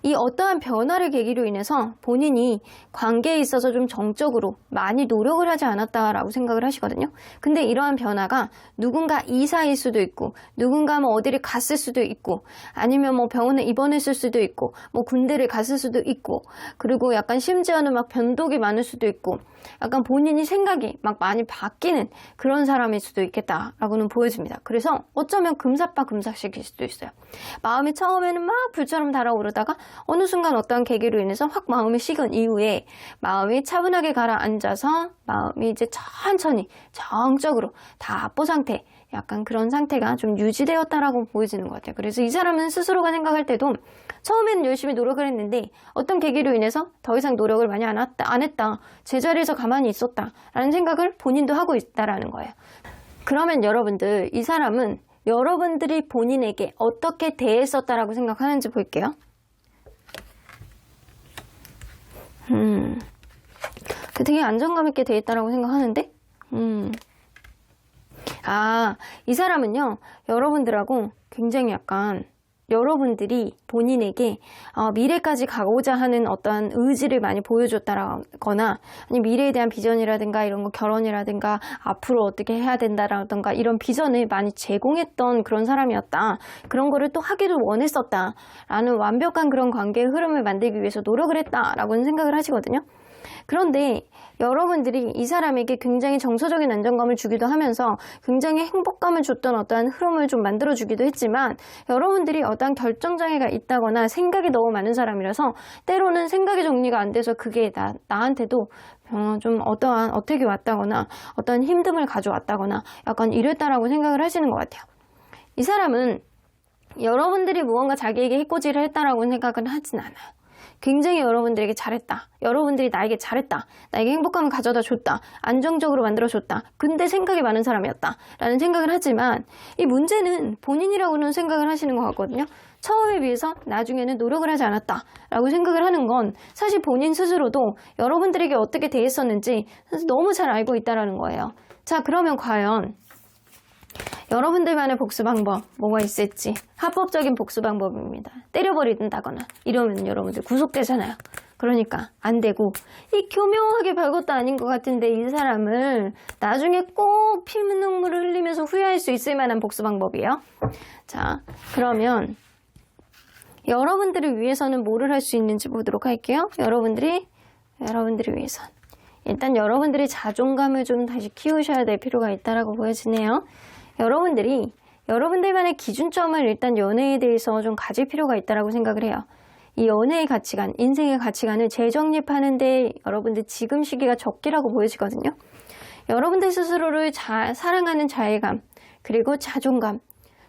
이 어떠한 변화를 계기로 인해서 본인이 관계에 있어서 좀 정적으로 많이 노력을 하지 않았다라고 생각을 하시거든요. 근데 이러한 변화가 누군가 이사일 수도 있고 누군가 뭐 어디를 갔을 수도 있고 아니면 뭐 병원에 입원했을 수도 있고 뭐 군대를 갔을 수도 있고 그리고 약간 심지어는 막 변덕이 많을 수도 있고 약간 본인이 생각이 막 많이 바뀌는 그런 사람일 수도 있겠다라고는 보여집니다. 그래서 어쩌면 금사빠 금삭식일 수도 있어요. 마음이 처음에는 막 불처럼 달아오르다가 어느 순간 어떤 계기로 인해서 확 마음이 식은 이후에 마음이 차분하게 가라앉아서 마음이 이제 천천히 정적으로 다 압보 상태, 약간 그런 상태가 좀 유지되었다라고 보여지는 것 같아요. 그래서 이 사람은 스스로가 생각할 때도 처음에는 열심히 노력을 했는데 어떤 계기로 인해서 더 이상 노력을 많이 안 했다. 제자리에서 가만히 있었다. 라는 생각을 본인도 하고 있다라는 거예요. 그러면 여러분들, 이 사람은 여러분들이 본인에게 어떻게 대했었다라고 생각하는지 볼게요. 되게 안정감 있게 대했다라고 생각하는데 이 사람은요, 여러분들하고 굉장히 약간 여러분들이 본인에게 미래까지 가고자 하는 어떠한 의지를 많이 보여줬다거나 아니면 미래에 대한 비전이라든가 이런 거 결혼이라든가 앞으로 어떻게 해야 된다라든가 이런 비전을 많이 제공했던 그런 사람이었다. 그런 거를 또 하기를 원했었다. 라는 완벽한 그런 관계의 흐름을 만들기 위해서 노력을 했다라고는 생각을 하시거든요. 그런데 여러분들이 이 사람에게 굉장히 정서적인 안정감을 주기도 하면서 굉장히 행복감을 줬던 어떠한 흐름을 좀 만들어주기도 했지만 여러분들이 어떠한 결정장애가 있다거나 생각이 너무 많은 사람이라서 때로는 생각이 정리가 안 돼서 그게 나한테도 좀 어떠한 어택이 왔다거나 어떠한 힘듦을 가져왔다거나 약간 이랬다라고 생각을 하시는 것 같아요. 이 사람은 여러분들이 무언가 자기에게 해코지를 했다라고 생각은 하진 않아요. 굉장히 여러분들에게 잘했다. 여러분들이 나에게 잘했다. 나에게 행복감을 가져다 줬다. 안정적으로 만들어줬다. 근데 생각이 많은 사람이었다. 라는 생각을 하지만 이 문제는 본인이라고는 생각을 하시는 것 같거든요. 처음에 비해서 나중에는 노력을 하지 않았다. 라고 생각을 하는 건 사실 본인 스스로도 여러분들에게 어떻게 대했었는지 너무 잘 알고 있다는 거예요. 자, 그러면 과연 여러분들만의 복수 방법 뭐가 있을지 합법적인 복수 방법입니다. 때려버린다거나 이러면 여러분들 구속되잖아요. 그러니까 안 되고 이 교묘하게 별것도 아닌 것 같은데 이 사람을 나중에 꼭 피눈물을 흘리면서 후회할 수 있을 만한 복수 방법이에요. 자, 그러면 여러분들을 위해서는 뭐를 할 수 있는지 보도록 할게요. 여러분들을 위해서 일단 여러분들이 자존감을 좀 다시 키우셔야 될 필요가 있다라고 보여지네요. 여러분들이 여러분들만의 기준점을 일단 연애에 대해서 좀 가질 필요가 있다라고 생각을 해요. 이 연애의 가치관, 인생의 가치관을 재정립하는데 여러분들 지금 시기가 적기라고 보여지거든요. 여러분들 스스로를 사랑하는 자애감, 그리고 자존감,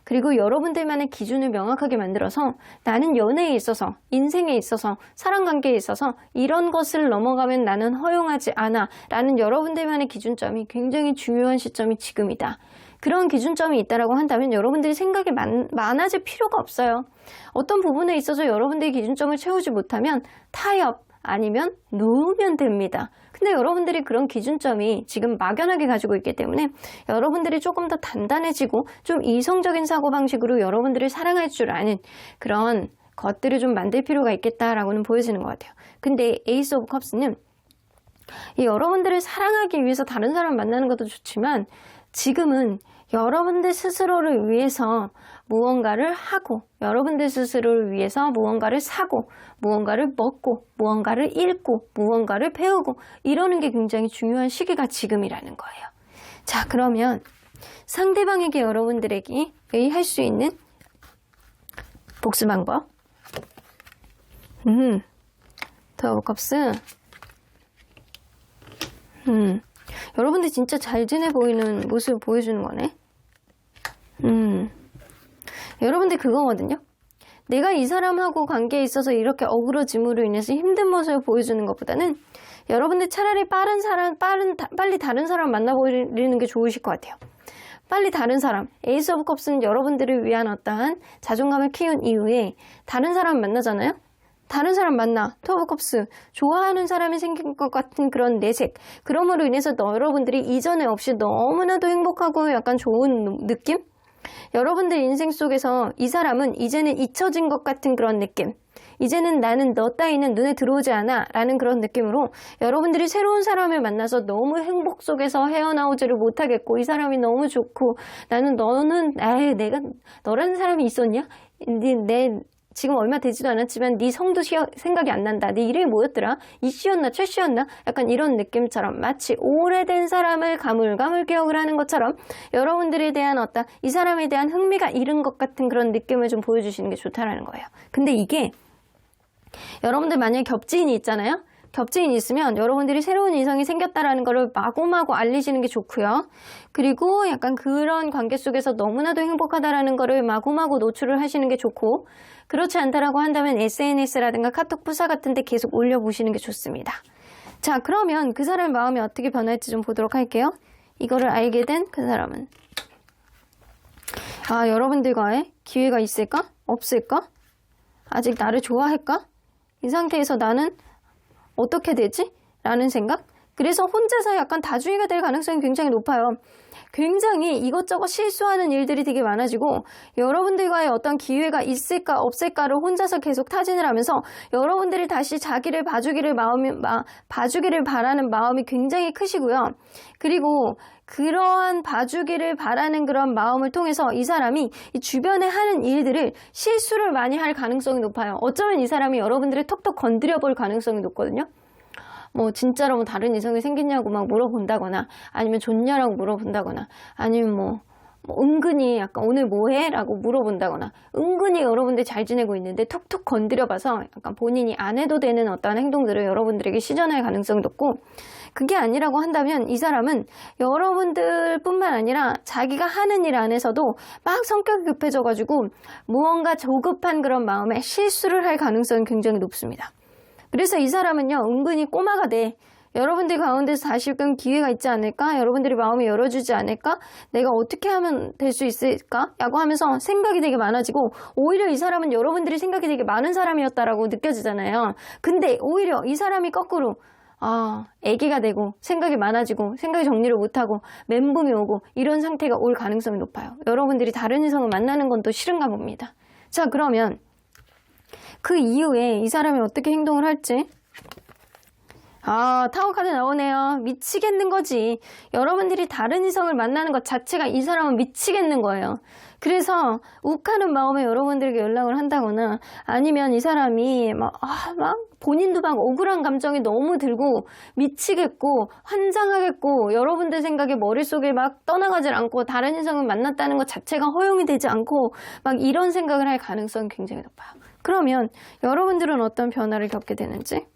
그리고 여러분들만의 기준을 명확하게 만들어서 나는 연애에 있어서, 인생에 있어서, 사랑관계에 있어서 이런 것을 넘어가면 나는 허용하지 않아 라는 여러분들만의 기준점이 굉장히 중요한 시점이 지금이다. 그런 기준점이 있다라고 한다면 여러분들이 생각이 많아질 필요가 없어요. 어떤 부분에 있어서 여러분들의 기준점을 채우지 못하면 타협 아니면 놓으면 됩니다. 근데 여러분들이 그런 기준점이 지금 막연하게 가지고 있기 때문에 여러분들이 조금 더 단단해지고 좀 이성적인 사고방식으로 여러분들을 사랑할 줄 아는 그런 것들을 좀 만들 필요가 있겠다라고는 보여지는 것 같아요. 근데 에이스 오브 컵스는 이 여러분들을 사랑하기 위해서 다른 사람 만나는 것도 좋지만 지금은 여러분들 스스로를 위해서 무언가를 하고 여러분들 스스로를 위해서 무언가를 사고 무언가를 먹고 무언가를 읽고 무언가를 배우고 이러는 게 굉장히 중요한 시기가 지금이라는 거예요. 자, 그러면 상대방에게 여러분들에게 할 수 있는 복수 방법 더 오브 컵스 여러분들 진짜 잘 지내 보이는 모습을 보여주는 거네. 여러분들 그거거든요. 내가 이 사람하고 관계에 있어서 이렇게 어그러짐으로 인해서 힘든 모습을 보여주는 것보다는 여러분들 차라리 빨리 다른 사람 만나버리는 게 좋으실 것 같아요. 빨리 다른 사람, 에이스 오브 컵스는 여러분들을 위한 어떠한 자존감을 키운 이후에 다른 사람 만나잖아요. 다른 사람 만나, 투 오브 컵스, 좋아하는 사람이 생긴 것 같은 그런 내색. 그럼으로 인해서 여러분들이 이전에 없이 너무나도 행복하고 약간 좋은 느낌? 여러분들 인생 속에서 이 사람은 이제는 잊혀진 것 같은 그런 느낌. 이제는 나는 너 따위는 눈에 들어오지 않아 라는 그런 느낌으로 여러분들이 새로운 사람을 만나서 너무 행복 속에서 헤어나오지를 못하겠고 이 사람이 너무 좋고 너는 내가 너라는 사람이 있었냐? 지금 얼마 되지도 않았지만 네 성도 생각이 안 난다. 네 이름이 뭐였더라? 이씨였나 최씨였나? 약간 이런 느낌처럼 마치 오래된 사람을 가물가물 기억을 하는 것처럼 여러분들에 대한 이 사람에 대한 흥미가 잃은 것 같은 그런 느낌을 좀 보여주시는 게 좋다라는 거예요. 근데 이게 여러분들 만약에 겹지인이 있잖아요. 겹지인이 있으면 여러분들이 새로운 이성이 생겼다라는 거를 마구마구 알리시는 게 좋고요. 그리고 약간 그런 관계 속에서 너무나도 행복하다라는 거를 마구마구 노출을 하시는 게 좋고 그렇지 않다라고 한다면 SNS라든가 카톡 프사 같은 데 계속 올려보시는 게 좋습니다. 자, 그러면 그 사람의 마음이 어떻게 변할지 좀 보도록 할게요. 이거를 알게 된 그 사람은 여러분들과의 기회가 있을까? 없을까? 아직 나를 좋아할까? 이 상태에서 나는 어떻게 되지? 라는 생각? 그래서 혼자서 약간 다중이가 될 가능성이 굉장히 높아요. 굉장히 이것저것 실수하는 일들이 되게 많아지고 여러분들과의 어떤 기회가 있을까 없을까를 혼자서 계속 타진을 하면서 여러분들이 다시 자기를 봐주기를 바라는 마음이 굉장히 크시고요. 그리고 그러한 봐주기를 바라는 그런 마음을 통해서 이 사람이 이 주변에 하는 일들을 실수를 많이 할 가능성이 높아요. 어쩌면 이 사람이 여러분들을 톡톡 건드려 볼 가능성이 높거든요. 뭐 진짜로 뭐 다른 이성이 생겼냐고 막 물어본다거나 아니면 좋냐라고 물어본다거나 아니면 뭐 은근히 약간 오늘 뭐해? 라고 물어본다거나 은근히 여러분들 잘 지내고 있는데 툭툭 건드려봐서 약간 본인이 안 해도 되는 어떠한 행동들을 여러분들에게 시전할 가능성이 높고, 그게 아니라고 한다면 이 사람은 여러분들 뿐만 아니라 자기가 하는 일 안에서도 막 성격이 급해져가지고 무언가 조급한 그런 마음에 실수를 할 가능성이 굉장히 높습니다. 그래서 이 사람은요, 은근히 꼬마가 돼. 여러분들 가운데서 다시금 기회가 있지 않을까? 여러분들이 마음을 열어주지 않을까? 내가 어떻게 하면 될 수 있을까? 라고 하면서 생각이 되게 많아지고, 오히려 이 사람은 여러분들이 생각이 되게 많은 사람이었다라고 느껴지잖아요. 근데 오히려 이 사람이 거꾸로 애기가 되고 생각이 많아지고 생각이 정리를 못하고 멘붕이 오고 이런 상태가 올 가능성이 높아요. 여러분들이 다른 이성을 만나는 건 또 싫은가 봅니다. 자, 그러면 그 이후에 이 사람이 어떻게 행동을 할지. 타워 카드 나오네요. 미치겠는 거지. 여러분들이 다른 이성을 만나는 것 자체가 이 사람은 미치겠는 거예요. 그래서 욱하는 마음에 여러분들에게 연락을 한다거나 아니면 이 사람이 막 본인도 막 억울한 감정이 너무 들고 미치겠고 환장하겠고 여러분들 생각에 머릿속에 막 떠나가질 않고 다른 이성을 만났다는 것 자체가 허용이 되지 않고 막 이런 생각을 할 가능성이 굉장히 높아요. 그러면 여러분들은 어떤 변화를 겪게 되는지.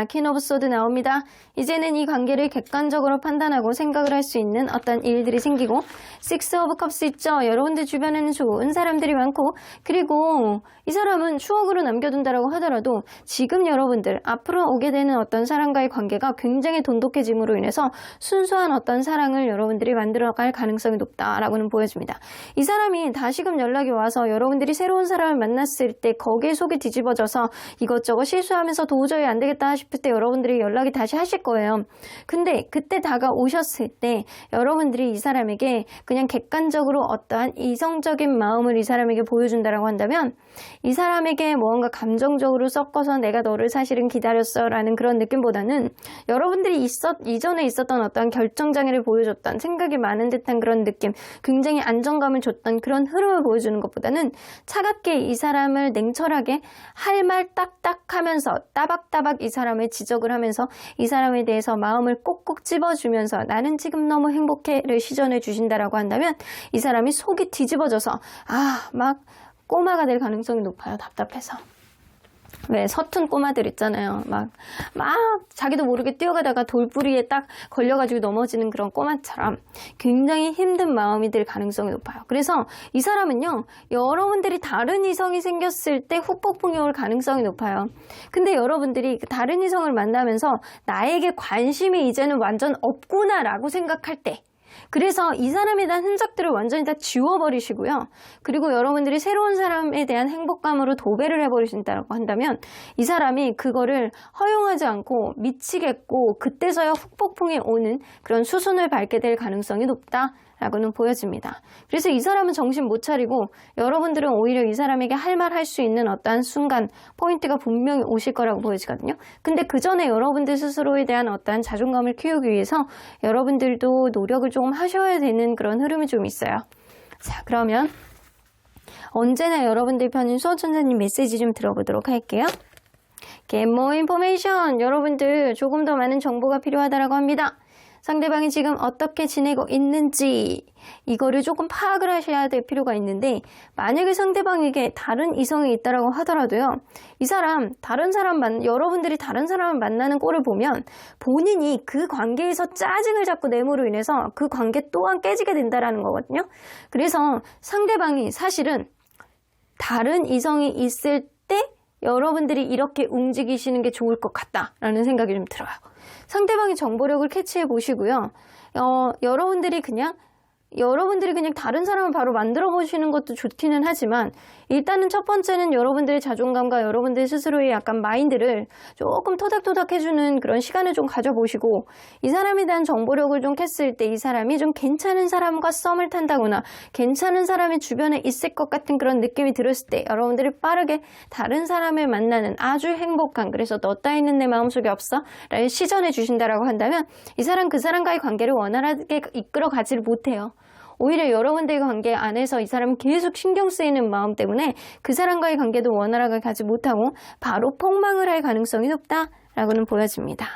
퀸 오브 소드 나옵니다. 이제는 이 관계를 객관적으로 판단하고 생각을 할 수 있는 어떤 일들이 생기고, 식스 오브 컵스 있죠. 여러분들 주변에는 좋은 사람들이 많고, 그리고 이 사람은 추억으로 남겨둔다라고 하더라도 지금 여러분들 앞으로 오게 되는 어떤 사람과의 관계가 굉장히 돈독해짐으로 인해서 순수한 어떤 사랑을 여러분들이 만들어갈 가능성이 높다라고는 보여집니다. 이 사람이 다시금 연락이 와서 여러분들이 새로운 사람을 만났을 때 거기에 속이 뒤집어져서 이것저것 실수하면서 도저히 안 되겠다 싶을 때 여러분들이 연락이 다시 하실 거예요. 근데 그때 다가오셨을 때 여러분들이 이 사람에게 그냥 객관적으로 어떠한 이성적인 마음을 이 사람에게 보여준다라고 한다면 이 사람에게 뭔가 감정적으로 섞어서 내가 너를 사실은 기다렸어 라는 그런 느낌보다는 여러분들이 이전에 있었던 어떤 결정장애를 보여줬던 생각이 많은 듯한 그런 느낌, 굉장히 안정감을 줬던 그런 흐름을 보여주는 것보다는 차갑게 이 사람을 냉철하게 할 말 딱딱 하면서 따박따박 이 사람을 지적을 하면서 이 사람에 대해서 마음을 꼭꼭 찝어주면서 나는 지금 너무 행복해를 시전해 주신다라고 한다면 이 사람이 속이 뒤집어져서 막 꼬마가 될 가능성이 높아요. 답답해서. 왜 서툰 꼬마들 있잖아요. 막 자기도 모르게 뛰어가다가 돌부리에 딱 걸려가지고 넘어지는 그런 꼬마처럼 굉장히 힘든 마음이 들 가능성이 높아요. 그래서 이 사람은요, 여러분들이 다른 이성이 생겼을 때 후폭풍이 올 가능성이 높아요. 근데 여러분들이 다른 이성을 만나면서 나에게 관심이 이제는 완전 없구나라고 생각할 때, 그래서 이 사람에 대한 흔적들을 완전히 다 지워버리시고요. 그리고 여러분들이 새로운 사람에 대한 행복감으로 도배를 해버리신다고 한다면 이 사람이 그거를 허용하지 않고 미치겠고 그때서야 후폭풍이 오는 그런 수순을 밟게 될 가능성이 높다라고는 보여집니다. 그래서 이 사람은 정신 못 차리고 여러분들은 오히려 이 사람에게 할 말 할 수 있는 어떠한 순간 포인트가 분명히 오실 거라고 보여지거든요. 근데 그 전에 여러분들 스스로에 대한 어떠한 자존감을 키우기 위해서 여러분들도 노력을 조금 하셔야 되는 그런 흐름이 좀 있어요. 자, 그러면 언제나 여러분들 편인 수호천사님 메시지 좀 들어보도록 할게요. Get more information. 여러분들 조금 더 많은 정보가 필요하다고 합니다. 상대방이 지금 어떻게 지내고 있는지 이거를 조금 파악을 하셔야 될 필요가 있는데, 만약에 상대방에게 다른 이성이 있다라고 하더라도요, 이 사람 여러분들이 다른 사람을 만나는 꼴을 보면 본인이 그 관계에서 짜증을 잡고 내므로 인해서 그 관계 또한 깨지게 된다라는 거거든요. 그래서 상대방이 사실은 다른 이성이 있을 때 여러분들이 이렇게 움직이시는 게 좋을 것 같다라는 생각이 좀 들어요. 상대방의 정보력을 캐치해 보시고요. 여러분들이 그냥 다른 사람을 바로 만들어 보시는 것도 좋기는 하지만, 일단은 첫 번째는 여러분들의 자존감과 여러분들 스스로의 약간 마인드를 조금 토닥토닥 해주는 그런 시간을 좀 가져보시고, 이 사람에 대한 정보력을 좀 캤을 때 이 사람이 좀 괜찮은 사람과 썸을 탄다거나 괜찮은 사람이 주변에 있을 것 같은 그런 느낌이 들었을 때 여러분들이 빠르게 다른 사람을 만나는 아주 행복한, 그래서 너 따위는 내 마음속에 없어? 라는 시전해 주신다라고 한다면 이 사람 그 사람과의 관계를 원활하게 이끌어 가지를 못해요. 오히려 여러분들의 관계 안에서 이 사람은 계속 신경 쓰이는 마음 때문에 그 사람과의 관계도 원활하게 가지 못하고 바로 폭망을 할 가능성이 높다라고는 보여집니다.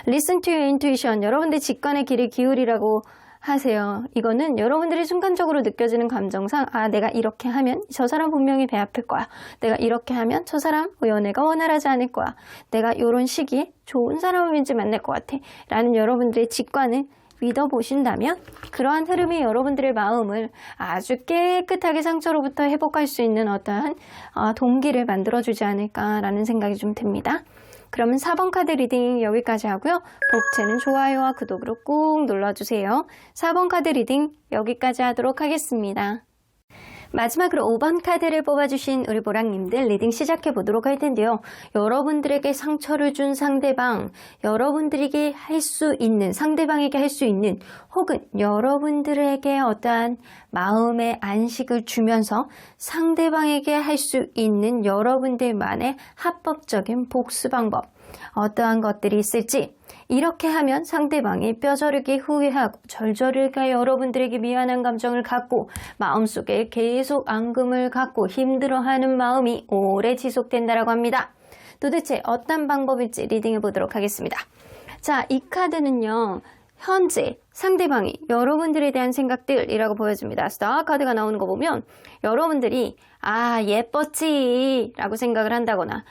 Listen to your intuition. 여러분들 직관의 귀를 기울이라고 하세요. 이거는 여러분들이 순간적으로 느껴지는 감정상 내가 이렇게 하면 저 사람 분명히 배 아플 거야. 내가 이렇게 하면 저 사람 연애가 원활하지 않을 거야. 내가 이런 시기에 좋은 사람을 왠지 만날 것 같아. 라는 여러분들의 직관을 믿어보신다면 그러한 흐름이 여러분들의 마음을 아주 깨끗하게 상처로부터 회복할 수 있는 어떠한 동기를 만들어주지 않을까라는 생각이 좀 듭니다. 그러면 4번 카드 리딩 여기까지 하고요. 복채는 좋아요와 구독으로 꾹 눌러주세요. 4번 카드 리딩 여기까지 하도록 하겠습니다. 마지막으로 5번 카드를 뽑아주신 우리 보랑님들 리딩 시작해 보도록 할 텐데요. 여러분들에게 상처를 준 상대방, 여러분들에게 할 수 있는, 상대방에게 할 수 있는 혹은 여러분들에게 어떠한 마음의 안식을 주면서 상대방에게 할 수 있는 여러분들만의 합법적인 복수 방법, 어떠한 것들이 있을지 이렇게 하면 상대방이 뼈저리게 후회하고 절절하게 여러분들에게 미안한 감정을 갖고 마음속에 계속 앙금을 갖고 힘들어하는 마음이 오래 지속된다고 합니다. 도대체 어떤 방법일지 리딩해 보도록 하겠습니다. 자, 이 카드는요. 현재 상대방이 여러분들에 대한 생각들이라고 보여집니다. 스타 카드가 나오는 거 보면 여러분들이 예뻤지 라고 생각을 한다거나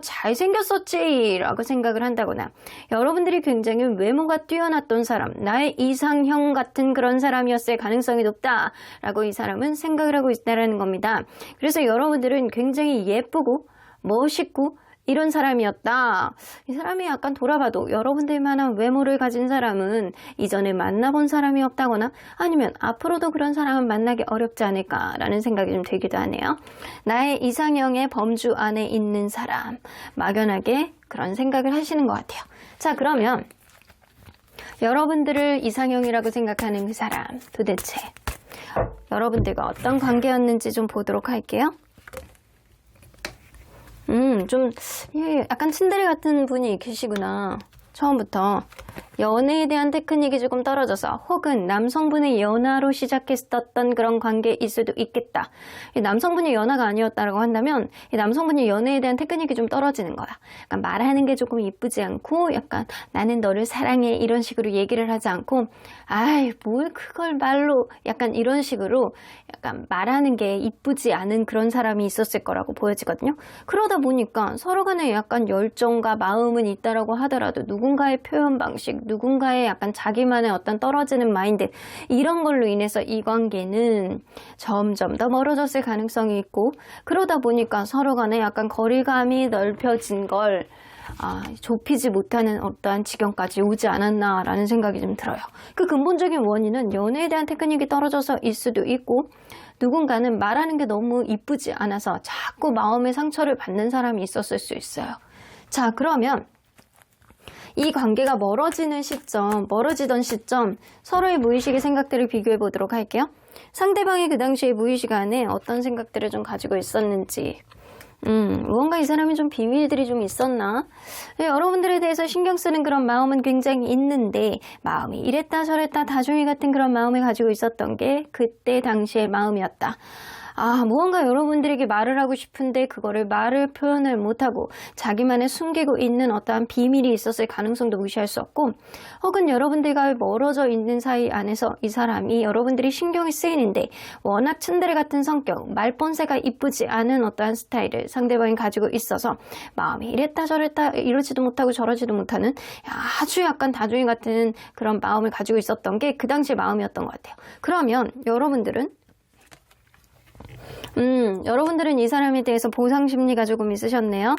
잘생겼었지 라고 생각을 한다거나 여러분들이 굉장히 외모가 뛰어났던 사람, 나의 이상형 같은 그런 사람이었을 가능성이 높다 라고 이 사람은 생각을 하고 있다는 겁니다. 그래서 여러분들은 굉장히 예쁘고 멋있고 이런 사람이었다. 이 사람이 약간 돌아봐도 여러분들만한 외모를 가진 사람은 이전에 만나본 사람이 없다거나 아니면 앞으로도 그런 사람은 만나기 어렵지 않을까라는 생각이 좀 들기도 하네요. 나의 이상형의 범주 안에 있는 사람, 막연하게 그런 생각을 하시는 것 같아요. 자, 그러면 여러분들을 이상형이라고 생각하는 그 사람, 도대체 여러분들과 어떤 관계였는지 좀 보도록 할게요. 약간 츤데레 같은 분이 계시구나. 처음부터 연애에 대한 테크닉이 조금 떨어져서 혹은 남성분의 연하로 시작했었던 그런 관계일 수도 있겠다. 남성분이 연하가 아니었다고 한다면 남성분이 연애에 대한 테크닉이 좀 떨어지는 거야. 약간 말하는 게 조금 이쁘지 않고 약간 나는 너를 사랑해 이런 식으로 얘기를 하지 않고 뭘 그걸 말로 약간 이런 식으로 약간 말하는 게 이쁘지 않은 그런 사람이 있었을 거라고 보여지거든요. 그러다 보니까 서로 간에 약간 열정과 마음은 있다라고 하더라도 누군가의 표현 방식, 누군가의 약간 자기만의 어떤 떨어지는 마인드 이런 걸로 인해서 이 관계는 점점 더 멀어졌을 가능성이 있고 그러다 보니까 서로 간에 약간 거리감이 넓혀진 걸 좁히지 못하는 어떠한 지경까지 오지 않았나라는 생각이 좀 들어요. 그 근본적인 원인은 연애에 대한 테크닉이 떨어져서일 수도 있고 누군가는 말하는 게 너무 이쁘지 않아서 자꾸 마음의 상처를 받는 사람이 있었을 수 있어요. 자, 그러면 이 관계가 멀어지던 시점 서로의 무의식의 생각들을 비교해 보도록 할게요. 상대방이 그 당시에 무의식 안에 어떤 생각들을 좀 가지고 있었는지 무언가 이 사람이 좀 비밀들이 좀 있었나? 여러분들에 대해서 신경 쓰는 그런 마음은 굉장히 있는데 마음이 이랬다 저랬다 다중이 같은 그런 마음을 가지고 있었던 게 그때 당시의 마음이었다. 무언가 여러분들에게 말을 하고 싶은데 그거를 말을 표현을 못하고 자기만의 숨기고 있는 어떠한 비밀이 있었을 가능성도 무시할 수 없고 혹은 여러분들과 멀어져 있는 사이 안에서 이 사람이 여러분들이 신경이 쓰이는데 워낙 츤데레 같은 성격, 말본새가 이쁘지 않은 어떠한 스타일을 상대방이 가지고 있어서 마음이 이랬다 저랬다 이러지도 못하고 저러지도 못하는 아주 약간 다중이 같은 그런 마음을 가지고 있었던 게 그 당시의 마음이었던 것 같아요. 그러면 여러분들은 이 사람에 대해서 보상 심리가 조금 있으셨네요.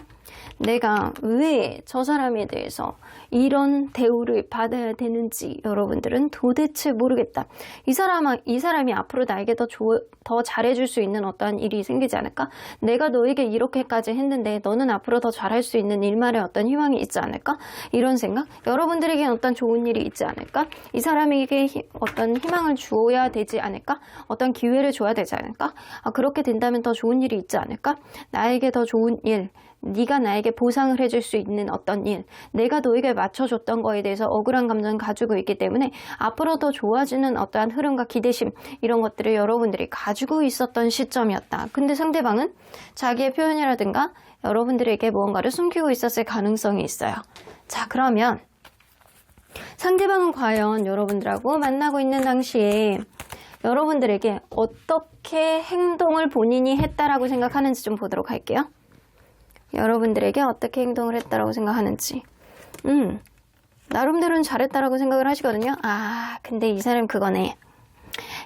내가 왜 저 사람에 대해서 이런 대우를 받아야 되는지 여러분들은 도대체 모르겠다. 이 사람이 앞으로 나에게 더 잘해줄 수 있는 어떠한 일이 생기지 않을까? 내가 너에게 이렇게까지 했는데 너는 앞으로 더 잘할 수 있는 일말의 어떤 희망이 있지 않을까? 이런 생각? 여러분들에게 어떤 좋은 일이 있지 않을까? 이 사람에게 어떤 희망을 주어야 되지 않을까? 어떤 기회를 줘야 되지 않을까? 그렇게 된다면 더 좋은 일이 있지 않을까? 나에게 더 좋은 일, 네가 나에게 보상을 해줄 수 있는 어떤 일, 내가 너에게 맞춰줬던 거에 대해서 억울한 감정을 가지고 있기 때문에 앞으로 더 좋아지는 어떠한 흐름과 기대심, 이런 것들을 여러분들이 가지고 있었던 시점이었다. 근데 상대방은 자기의 표현이라든가 여러분들에게 무언가를 숨기고 있었을 가능성이 있어요. 자, 그러면 상대방은 과연 여러분들하고 만나고 있는 당시에 여러분들에게 어떻게 행동을 본인이 했다라고 생각하는지 좀 보도록 할게요. 여러분들에게 어떻게 행동을 했다라고 생각하는지. 나름대로는 잘했다라고 생각을 하시거든요. 아, 근데 이 사람 그거네.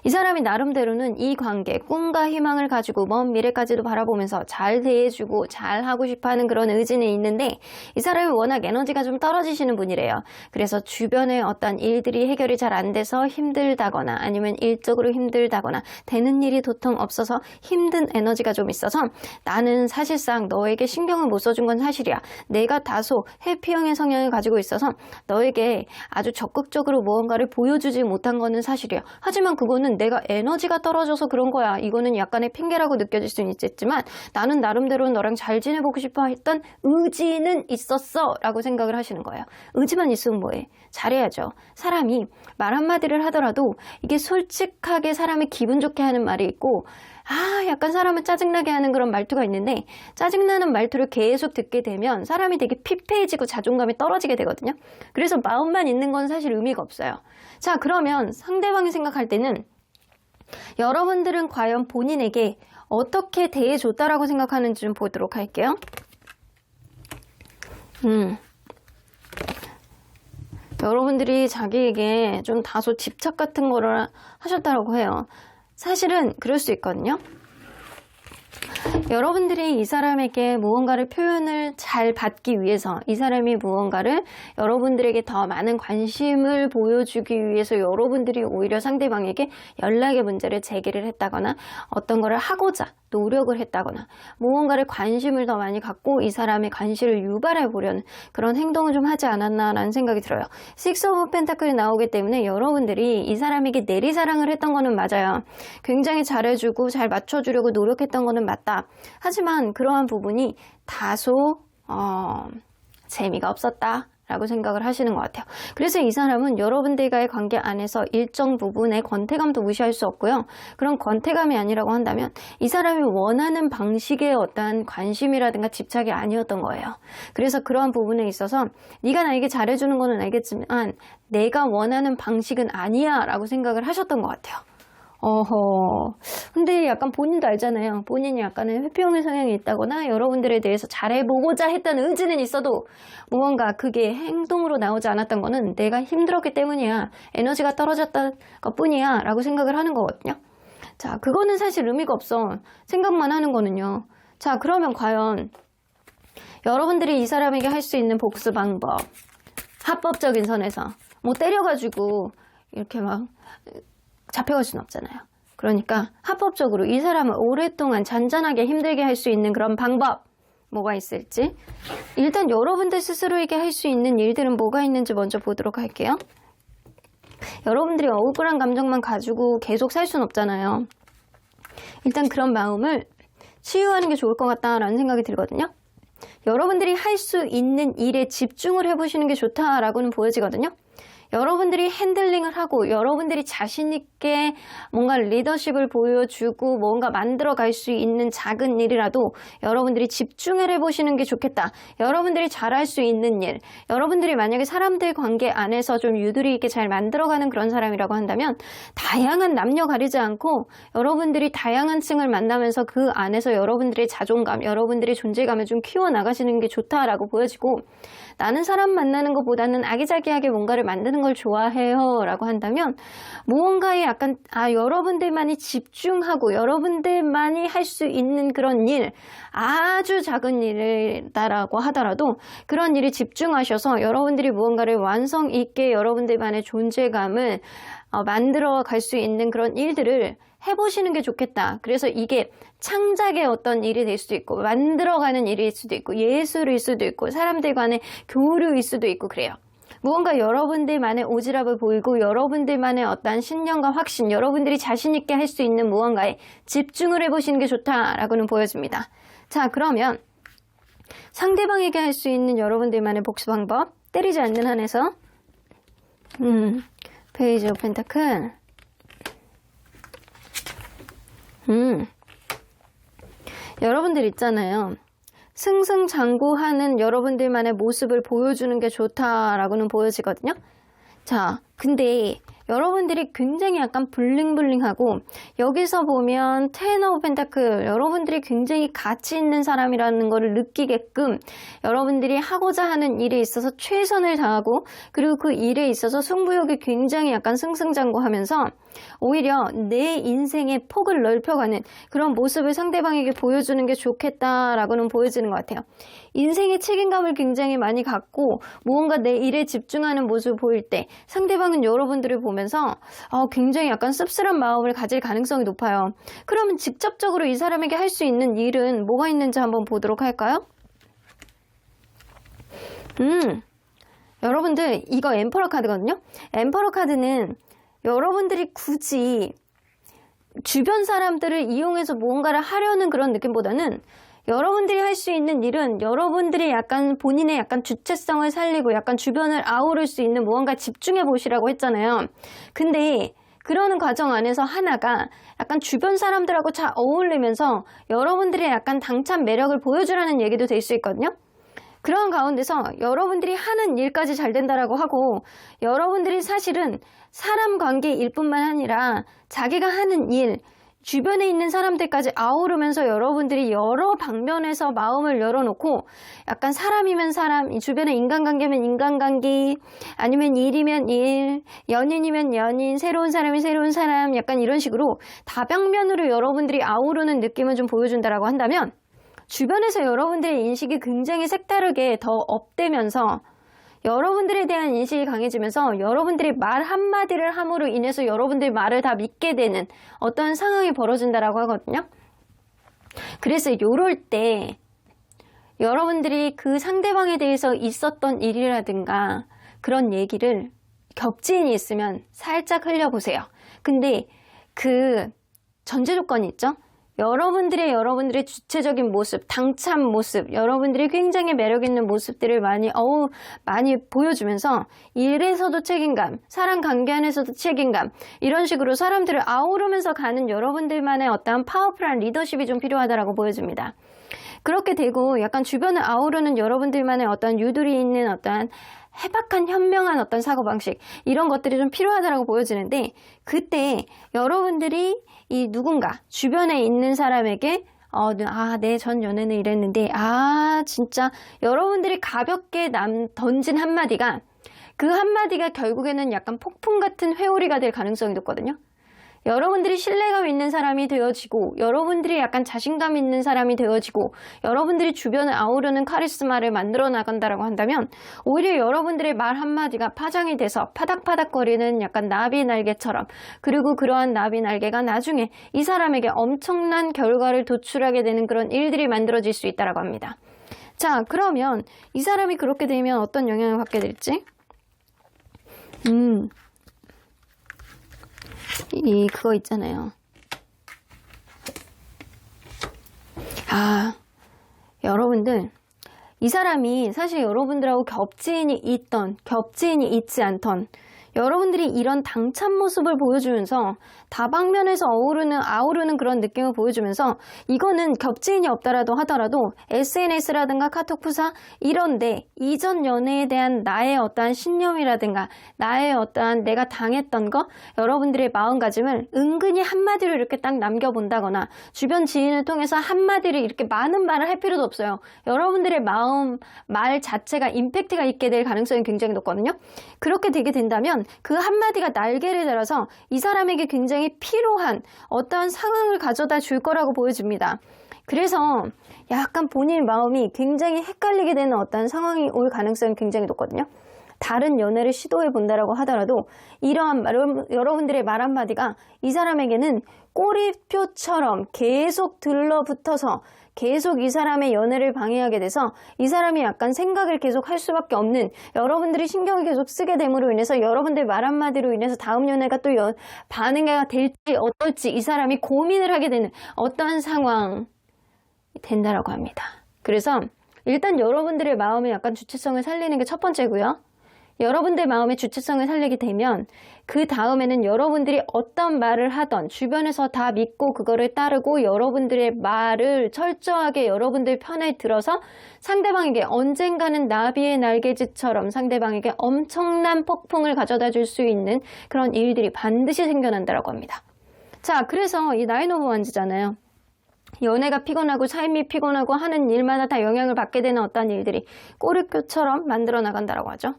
이 사람이 나름대로는 이 관계, 꿈과 희망을 가지고 먼 미래까지도 바라보면서 잘 대해주고 잘 하고 싶어하는 그런 의지는 있는데 이 사람이 워낙 에너지가 좀 떨어지시는 분이래요. 그래서 주변에 어떤 일들이 해결이 잘 안 돼서 힘들다거나 아니면 일적으로 힘들다거나 되는 일이 도통 없어서 힘든 에너지가 좀 있어서 나는 사실상 너에게 신경을 못 써준 건 사실이야. 내가 다소 회피형의 성향을 가지고 있어서 너에게 아주 적극적으로 무언가를 보여주지 못한 거는 사실이야. 하지만 그거는 내가 에너지가 떨어져서 그런 거야. 이거는 약간의 핑계라고 느껴질 수는 있겠지만 나는 나름대로 너랑 잘 지내보고 싶어 했던 의지는 있었어 라고 생각을 하시는 거예요. 의지만 있으면 뭐해? 잘해야죠. 사람이 말 한마디를 하더라도 이게 솔직하게 사람을 기분 좋게 하는 말이 있고 약간 사람을 짜증나게 하는 그런 말투가 있는데 짜증나는 말투를 계속 듣게 되면 사람이 되게 피폐해지고 자존감이 떨어지게 되거든요. 그래서 마음만 있는 건 사실 의미가 없어요. 자, 그러면 상대방이 생각할 때는 여러분들은 과연 본인에게 어떻게 대해줬다라고 생각하는지 좀 보도록 할게요. 여러분들이 자기에게 좀 다소 집착 같은 거를 하셨다라고 해요. 사실은 그럴 수 있거든요. 여러분들이 이 사람에게 무언가를 표현을 잘 받기 위해서 이 사람이 무언가를 여러분들에게 더 많은 관심을 보여주기 위해서 여러분들이 오히려 상대방에게 연락의 문제를 제기를 했다거나 어떤 거를 하고자 노력을 했다거나 무언가를 관심을 더 많이 갖고 이 사람의 관심을 유발해 보려는 그런 행동을 좀 하지 않았나라는 생각이 들어요. 식스 오브 펜타클이 나오기 때문에 여러분들이 이 사람에게 내리사랑을 했던 거는 맞아요. 굉장히 잘해주고 잘 맞춰주려고 노력했던 거는 맞다. 하지만 그러한 부분이 다소 재미가 없었다 라고 생각을 하시는 것 같아요. 그래서 이 사람은 여러분들과의 관계 안에서 일정 부분의 권태감도 무시할 수 없고요. 그런 권태감이 아니라고 한다면 이 사람이 원하는 방식의 어떠한 관심이라든가 집착이 아니었던 거예요. 그래서 그러한 부분에 있어서 네가 나에게 잘해주는 거는 알겠지만 내가 원하는 방식은 아니야 라고 생각을 하셨던 것 같아요. 근데 약간 본인도 알잖아요. 본인이 약간의 회피형의 성향이 있다거나 여러분들에 대해서 잘해보고자 했던 의지는 있어도 무언가 그게 행동으로 나오지 않았던 거는 내가 힘들었기 때문이야. 에너지가 떨어졌던 것 뿐이야. 라고 생각을 하는 거거든요. 자, 그거는 사실 의미가 없어. 생각만 하는 거는요. 자, 그러면 과연 여러분들이 이 사람에게 할 수 있는 복수 방법, 합법적인 선에서 뭐 때려가지고 이렇게 막 잡혀갈 수는 없잖아요. 그러니까 합법적으로 이 사람을 오랫동안 잔잔하게 힘들게 할 수 있는 그런 방법 뭐가 있을지 일단 여러분들 스스로에게 할 수 있는 일들은 뭐가 있는지 먼저 보도록 할게요. 여러분들이 억울한 감정만 가지고 계속 살 수는 없잖아요. 일단 그런 마음을 치유하는 게 좋을 것 같다라는 생각이 들거든요. 여러분들이 할 수 있는 일에 집중을 해보시는 게 좋다라고는 보여지거든요. 여러분들이 핸들링을 하고 여러분들이 자신 있게 뭔가 리더십을 보여주고 뭔가 만들어 갈 수 있는 작은 일이라도 여러분들이 집중을 해보시는 게 좋겠다. 여러분들이 잘할 수 있는 일, 여러분들이 만약에 사람들 관계 안에서 좀 유두리 있게 잘 만들어가는 그런 사람이라고 한다면 다양한 남녀 가리지 않고 여러분들이 다양한 층을 만나면서 그 안에서 여러분들의 자존감, 여러분들의 존재감을 좀 키워나가시는 게 좋다라고 보여지고 나는 사람 만나는 것보다는 아기자기하게 뭔가를 만드는 걸 좋아해요 라고 한다면 무언가에 약간 여러분들만이 집중하고 여러분들만이 할 수 있는 그런 일, 아주 작은 일이다라고 하더라도 그런 일에 집중하셔서 여러분들이 무언가를 완성 있게 여러분들만의 존재감을 만들어 갈 수 있는 그런 일들을 해보시는 게 좋겠다. 그래서 이게 창작의 어떤 일이 될 수도 있고 만들어가는 일일 수도 있고 예술일 수도 있고 사람들 간의 교류일 수도 있고 그래요. 무언가 여러분들만의 오지랖을 보이고 여러분들만의 어떤 신념과 확신, 여러분들이 자신 있게 할 수 있는 무언가에 집중을 해보시는 게 좋다라고는 보여집니다. 자, 그러면 상대방에게 할 수 있는 여러분들만의 복수 방법. 때리지 않는 한에서. 페이지 오브 펜타클. 여러분들 있잖아요. 승승장구하는 여러분들만의 모습을 보여주는 게 좋다라고는 보여지거든요. 자, 근데 여러분들이 굉장히 약간 블링블링하고, 여기서 보면 텐 오브 펜타클, 여러분들이 굉장히 가치 있는 사람이라는 것을 느끼게끔 여러분들이 하고자 하는 일에 있어서 최선을 다하고, 그리고 그 일에 있어서 승부욕이 굉장히 약간 승승장구하면서 오히려 내 인생의 폭을 넓혀가는 그런 모습을 상대방에게 보여주는 게 좋겠다라고는 보여지는 것 같아요. 인생의 책임감을 굉장히 많이 갖고 무언가 내 일에 집중하는 모습을 보일 때 상대방은 여러분들을 보면서 굉장히 약간 씁쓸한 마음을 가질 가능성이 높아요. 그러면 직접적으로 이 사람에게 할 수 있는 일은 뭐가 있는지 한번 보도록 할까요? 여러분들 이거 엠퍼러 카드거든요. 엠퍼러 카드는 여러분들이 굳이 주변 사람들을 이용해서 무언가를 하려는 그런 느낌보다는 여러분들이 할 수 있는 일은 여러분들이 약간 본인의 약간 주체성을 살리고 약간 주변을 아우를 수 있는 무언가 집중해 보시라고 했잖아요. 근데 그러는 과정 안에서 하나가 약간 주변 사람들하고 잘 어울리면서 여러분들의 약간 당찬 매력을 보여주라는 얘기도 될 수 있거든요. 그런 가운데서 여러분들이 하는 일까지 잘 된다라고 하고, 여러분들이 사실은 사람 관계일 뿐만 아니라 자기가 하는 일, 주변에 있는 사람들까지 아우르면서 여러분들이 여러 방면에서 마음을 열어놓고 약간 사람이면 사람, 주변에 인간관계면 인간관계, 아니면 일이면 일, 연인이면 연인, 새로운 사람이 새로운 사람, 약간 이런 식으로 다방면으로 여러분들이 아우르는 느낌을 좀 보여준다라고 한다면, 주변에서 여러분들의 인식이 굉장히 색다르게 더 업되면서 여러분들에 대한 인식이 강해지면서 여러분들이 말 한마디를 함으로 인해서 여러분들의 말을 다 믿게 되는 어떤 상황이 벌어진다라고 하거든요. 그래서 요럴 때 여러분들이 그 상대방에 대해서 있었던 일이라든가 그런 얘기를 겹지인이 있으면 살짝 흘려보세요. 근데 그 전제 조건이 있죠? 여러분들의 주체적인 모습, 당찬 모습, 여러분들이 굉장히 매력있는 모습들을 많이 보여주면서 일에서도 책임감, 사람 관계 안에서도 책임감, 이런 식으로 사람들을 아우르면서 가는 여러분들만의 어떤 파워풀한 리더십이 좀 필요하다라고 보여집니다. 그렇게 되고 약간 주변을 아우르는 여러분들만의 어떤 유두리 있는 어떤 해박한 현명한 어떤 사고방식, 이런 것들이 좀 필요하다라고 보여지는데, 그때 여러분들이 이 누군가 주변에 있는 사람에게 내 전 연애는 이랬는데 진짜 여러분들이 가볍게 던진 한마디가, 그 한마디가 결국에는 약간 폭풍 같은 회오리가 될 가능성이 높거든요. 여러분들이 신뢰감 있는 사람이 되어지고, 여러분들이 약간 자신감 있는 사람이 되어지고, 여러분들이 주변을 아우르는 카리스마를 만들어 나간다라고 한다면, 오히려 여러분들의 말 한마디가 파장이 돼서 파닥파닥거리는 약간 나비 날개처럼, 그리고 그러한 나비 날개가 나중에 이 사람에게 엄청난 결과를 도출하게 되는 그런 일들이 만들어질 수 있다라고 합니다. 자, 그러면 이 사람이 그렇게 되면 어떤 영향을 받게 될지? 그거 있잖아요. 여러분들, 이 사람이 사실 여러분들하고 겹지인이 있던, 겹지인이 있지 않던, 여러분들이 이런 당찬 모습을 보여주면서 다방면에서 아우르는 그런 느낌을 보여주면서, 이거는 겹지인이 없다라도 하더라도 SNS라든가 카톡 프사 이런데 이전 연애에 대한 나의 어떠한 신념이라든가 나의 어떠한 내가 당했던 거, 여러분들의 마음가짐을 은근히 한마디로 이렇게 딱 남겨본다거나 주변 지인을 통해서 한마디를 이렇게 많은 말을 할 필요도 없어요. 여러분들의 말 자체가 임팩트가 있게 될 가능성이 굉장히 높거든요. 그렇게 되게 된다면 그 한마디가 날개를 달아서 이 사람에게 굉장히 필요한 어떠한 상황을 가져다 줄 거라고 보여집니다. 그래서 약간 본인 마음이 굉장히 헷갈리게 되는 어떠한 상황이 올 가능성이 굉장히 높거든요. 다른 연애를 시도해 본다라고 하더라도 이러한 여러분들의 말 한마디가 이 사람에게는 꼬리표처럼 계속 들러붙어서 계속 이 사람의 연애를 방해하게 돼서 이 사람이 약간 생각을 계속 할 수밖에 없는, 여러분들이 신경을 계속 쓰게 됨으로 인해서 여러분들 말 한마디로 인해서 다음 연애가 또 반응이 될지 어떨지 이 사람이 고민을 하게 되는 어떠한 상황이 된다라고 합니다. 그래서 일단 여러분들의 마음의 약간 주체성을 살리는 게 첫 번째고요. 여러분들 마음의 주체성을 살리게 되면 그 다음에는 여러분들이 어떤 말을 하던 주변에서 다 믿고 그거를 따르고 여러분들의 말을 철저하게 여러분들 편에 들어서 상대방에게 언젠가는 나비의 날개짓처럼 상대방에게 엄청난 폭풍을 가져다 줄 수 있는 그런 일들이 반드시 생겨난다고 합니다. 자, 그래서 이 나인 오브 원즈잖아요. 연애가 피곤하고 삶이 피곤하고 하는 일마다 다 영향을 받게 되는 어떤 일들이 꼬리표처럼 만들어 나간다고 하죠.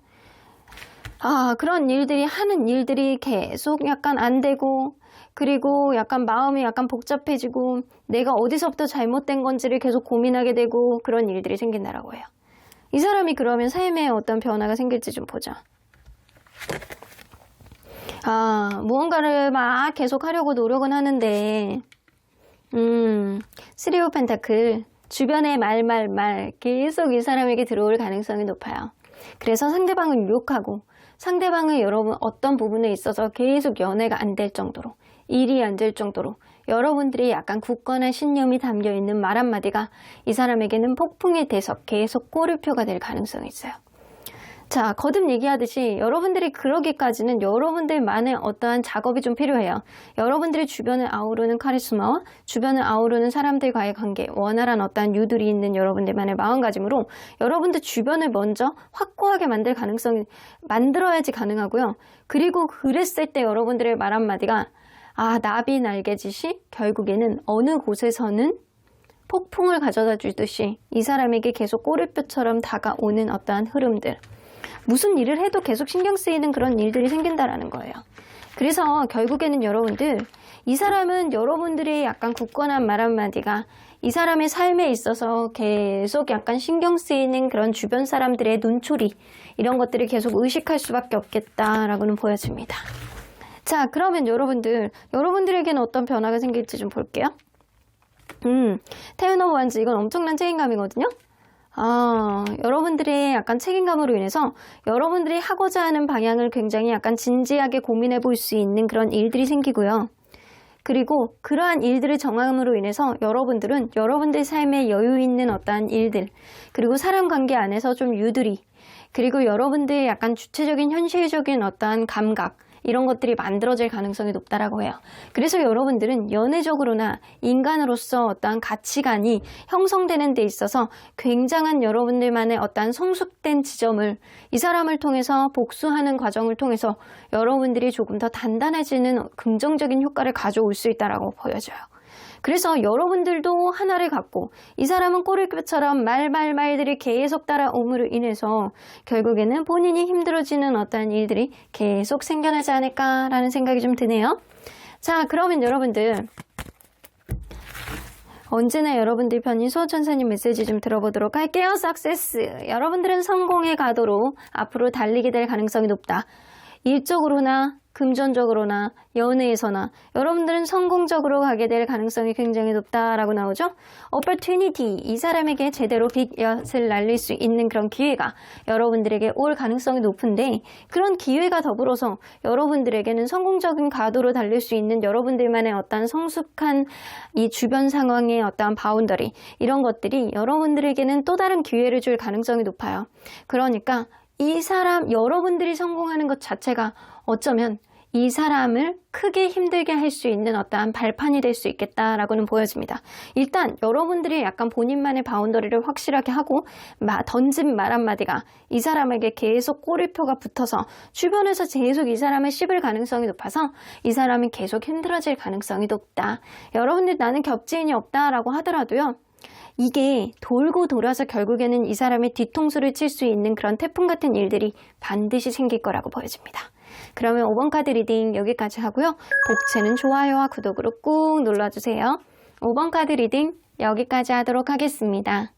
그런 일들이 하는 일들이 계속 약간 안 되고 그리고 약간 마음이 약간 복잡해지고 내가 어디서부터 잘못된 건지를 계속 고민하게 되고 그런 일들이 생긴다라고 해요. 이 사람이 그러면 삶에 어떤 변화가 생길지 좀 보자. 무언가를 막 계속 하려고 노력은 하는데 쓰리 오브 펜타클 주변의 말 계속 이 사람에게 들어올 가능성이 높아요. 그래서 상대방을 유혹하고 상대방을 여러분 어떤 부분에 있어서 계속 연애가 안 될 정도로 일이 안 될 정도로 여러분들이 약간 굳건한 신념이 담겨있는 말 한마디가 이 사람에게는 폭풍이 돼서 계속 꼬리표가 될 가능성이 있어요. 자, 거듭 얘기하듯이 여러분들이 그러기까지는 여러분들만의 어떠한 작업이 좀 필요해요. 여러분들이 주변을 아우르는 카리스마와 주변을 아우르는 사람들과의 관계, 원활한 어떠한 유들이 있는 여러분들만의 마음가짐으로 여러분들 주변을 먼저 확고하게 만들 가능성이 만들어야지 가능하고요. 그리고 그랬을 때 여러분들의 말 한마디가 나비 날개짓이 결국에는 어느 곳에서는 폭풍을 가져다 주듯이 이 사람에게 계속 꼬리뼈처럼 다가오는 어떠한 흐름들, 무슨 일을 해도 계속 신경 쓰이는 그런 일들이 생긴다라는 거예요. 그래서 결국에는 여러분들, 이 사람은 여러분들의 약간 굳건한 말 한마디가 이 사람의 삶에 있어서 계속 약간 신경 쓰이는 그런 주변 사람들의 눈초리, 이런 것들을 계속 의식할 수밖에 없겠다라고는 보여집니다. 자, 그러면 여러분들에게는 어떤 변화가 생길지 좀 볼게요. 텐 오브 원즈, 이건 엄청난 책임감이거든요. 여러분들의 약간 책임감으로 인해서 여러분들이 하고자 하는 방향을 굉장히 약간 진지하게 고민해 볼 수 있는 그런 일들이 생기고요. 그리고 그러한 일들을 정함으로 인해서 여러분들은 여러분들 삶에 여유 있는 어떠한 일들, 그리고 사람 관계 안에서 좀 유들이, 그리고 여러분들의 약간 주체적인 현실적인 어떠한 감각, 이런 것들이 만들어질 가능성이 높다라고 해요. 그래서 여러분들은 연애적으로나 인간으로서 어떠한 가치관이 형성되는 데 있어서 굉장한 여러분들만의 어떠한 성숙된 지점을 이 사람을 통해서 복수하는 과정을 통해서 여러분들이 조금 더 단단해지는 긍정적인 효과를 가져올 수 있다라고 보여져요. 그래서 여러분들도 하나를 갖고 이 사람은 꼬리뼈처럼 말들이 계속 따라옴으로 인해서 결국에는 본인이 힘들어지는 어떠한 일들이 계속 생겨나지 않을까라는 생각이 좀 드네요. 자, 그러면 여러분들 언제나 여러분들 편인 수호천사님 메시지 좀 들어보도록 할게요. 석세스! 여러분들은 성공의 가도로 앞으로 달리게 될 가능성이 높다. 일적으로나 금전적으로나 연애에서나 여러분들은 성공적으로 가게 될 가능성이 굉장히 높다라고 나오죠. opportunity, 이 사람에게 제대로 빅엿을 날릴 수 있는 그런 기회가 여러분들에게 올 가능성이 높은데, 그런 기회가 더불어서 여러분들에게는 성공적인 가도로 달릴 수 있는 여러분들만의 어떤 성숙한 이 주변 상황의 어떠한 바운더리, 이런 것들이 여러분들에게는 또 다른 기회를 줄 가능성이 높아요. 그러니까 이 사람, 여러분들이 성공하는 것 자체가 어쩌면 이 사람을 크게 힘들게 할 수 있는 어떠한 발판이 될 수 있겠다라고는 보여집니다. 일단 여러분들이 약간 본인만의 바운더리를 확실하게 하고 던진 말 한마디가 이 사람에게 계속 꼬리표가 붙어서 주변에서 계속 이 사람을 씹을 가능성이 높아서 이 사람이 계속 힘들어질 가능성이 높다. 여러분들 나는 겹지인이 없다라고 하더라도요, 이게 돌고 돌아서 결국에는 이 사람의 뒤통수를 칠 수 있는 그런 태풍 같은 일들이 반드시 생길 거라고 보여집니다. 그러면 5번 카드 리딩 여기까지 하고요. 복채는 좋아요와 구독으로 꾹 눌러주세요. 5번 카드 리딩 여기까지 하도록 하겠습니다.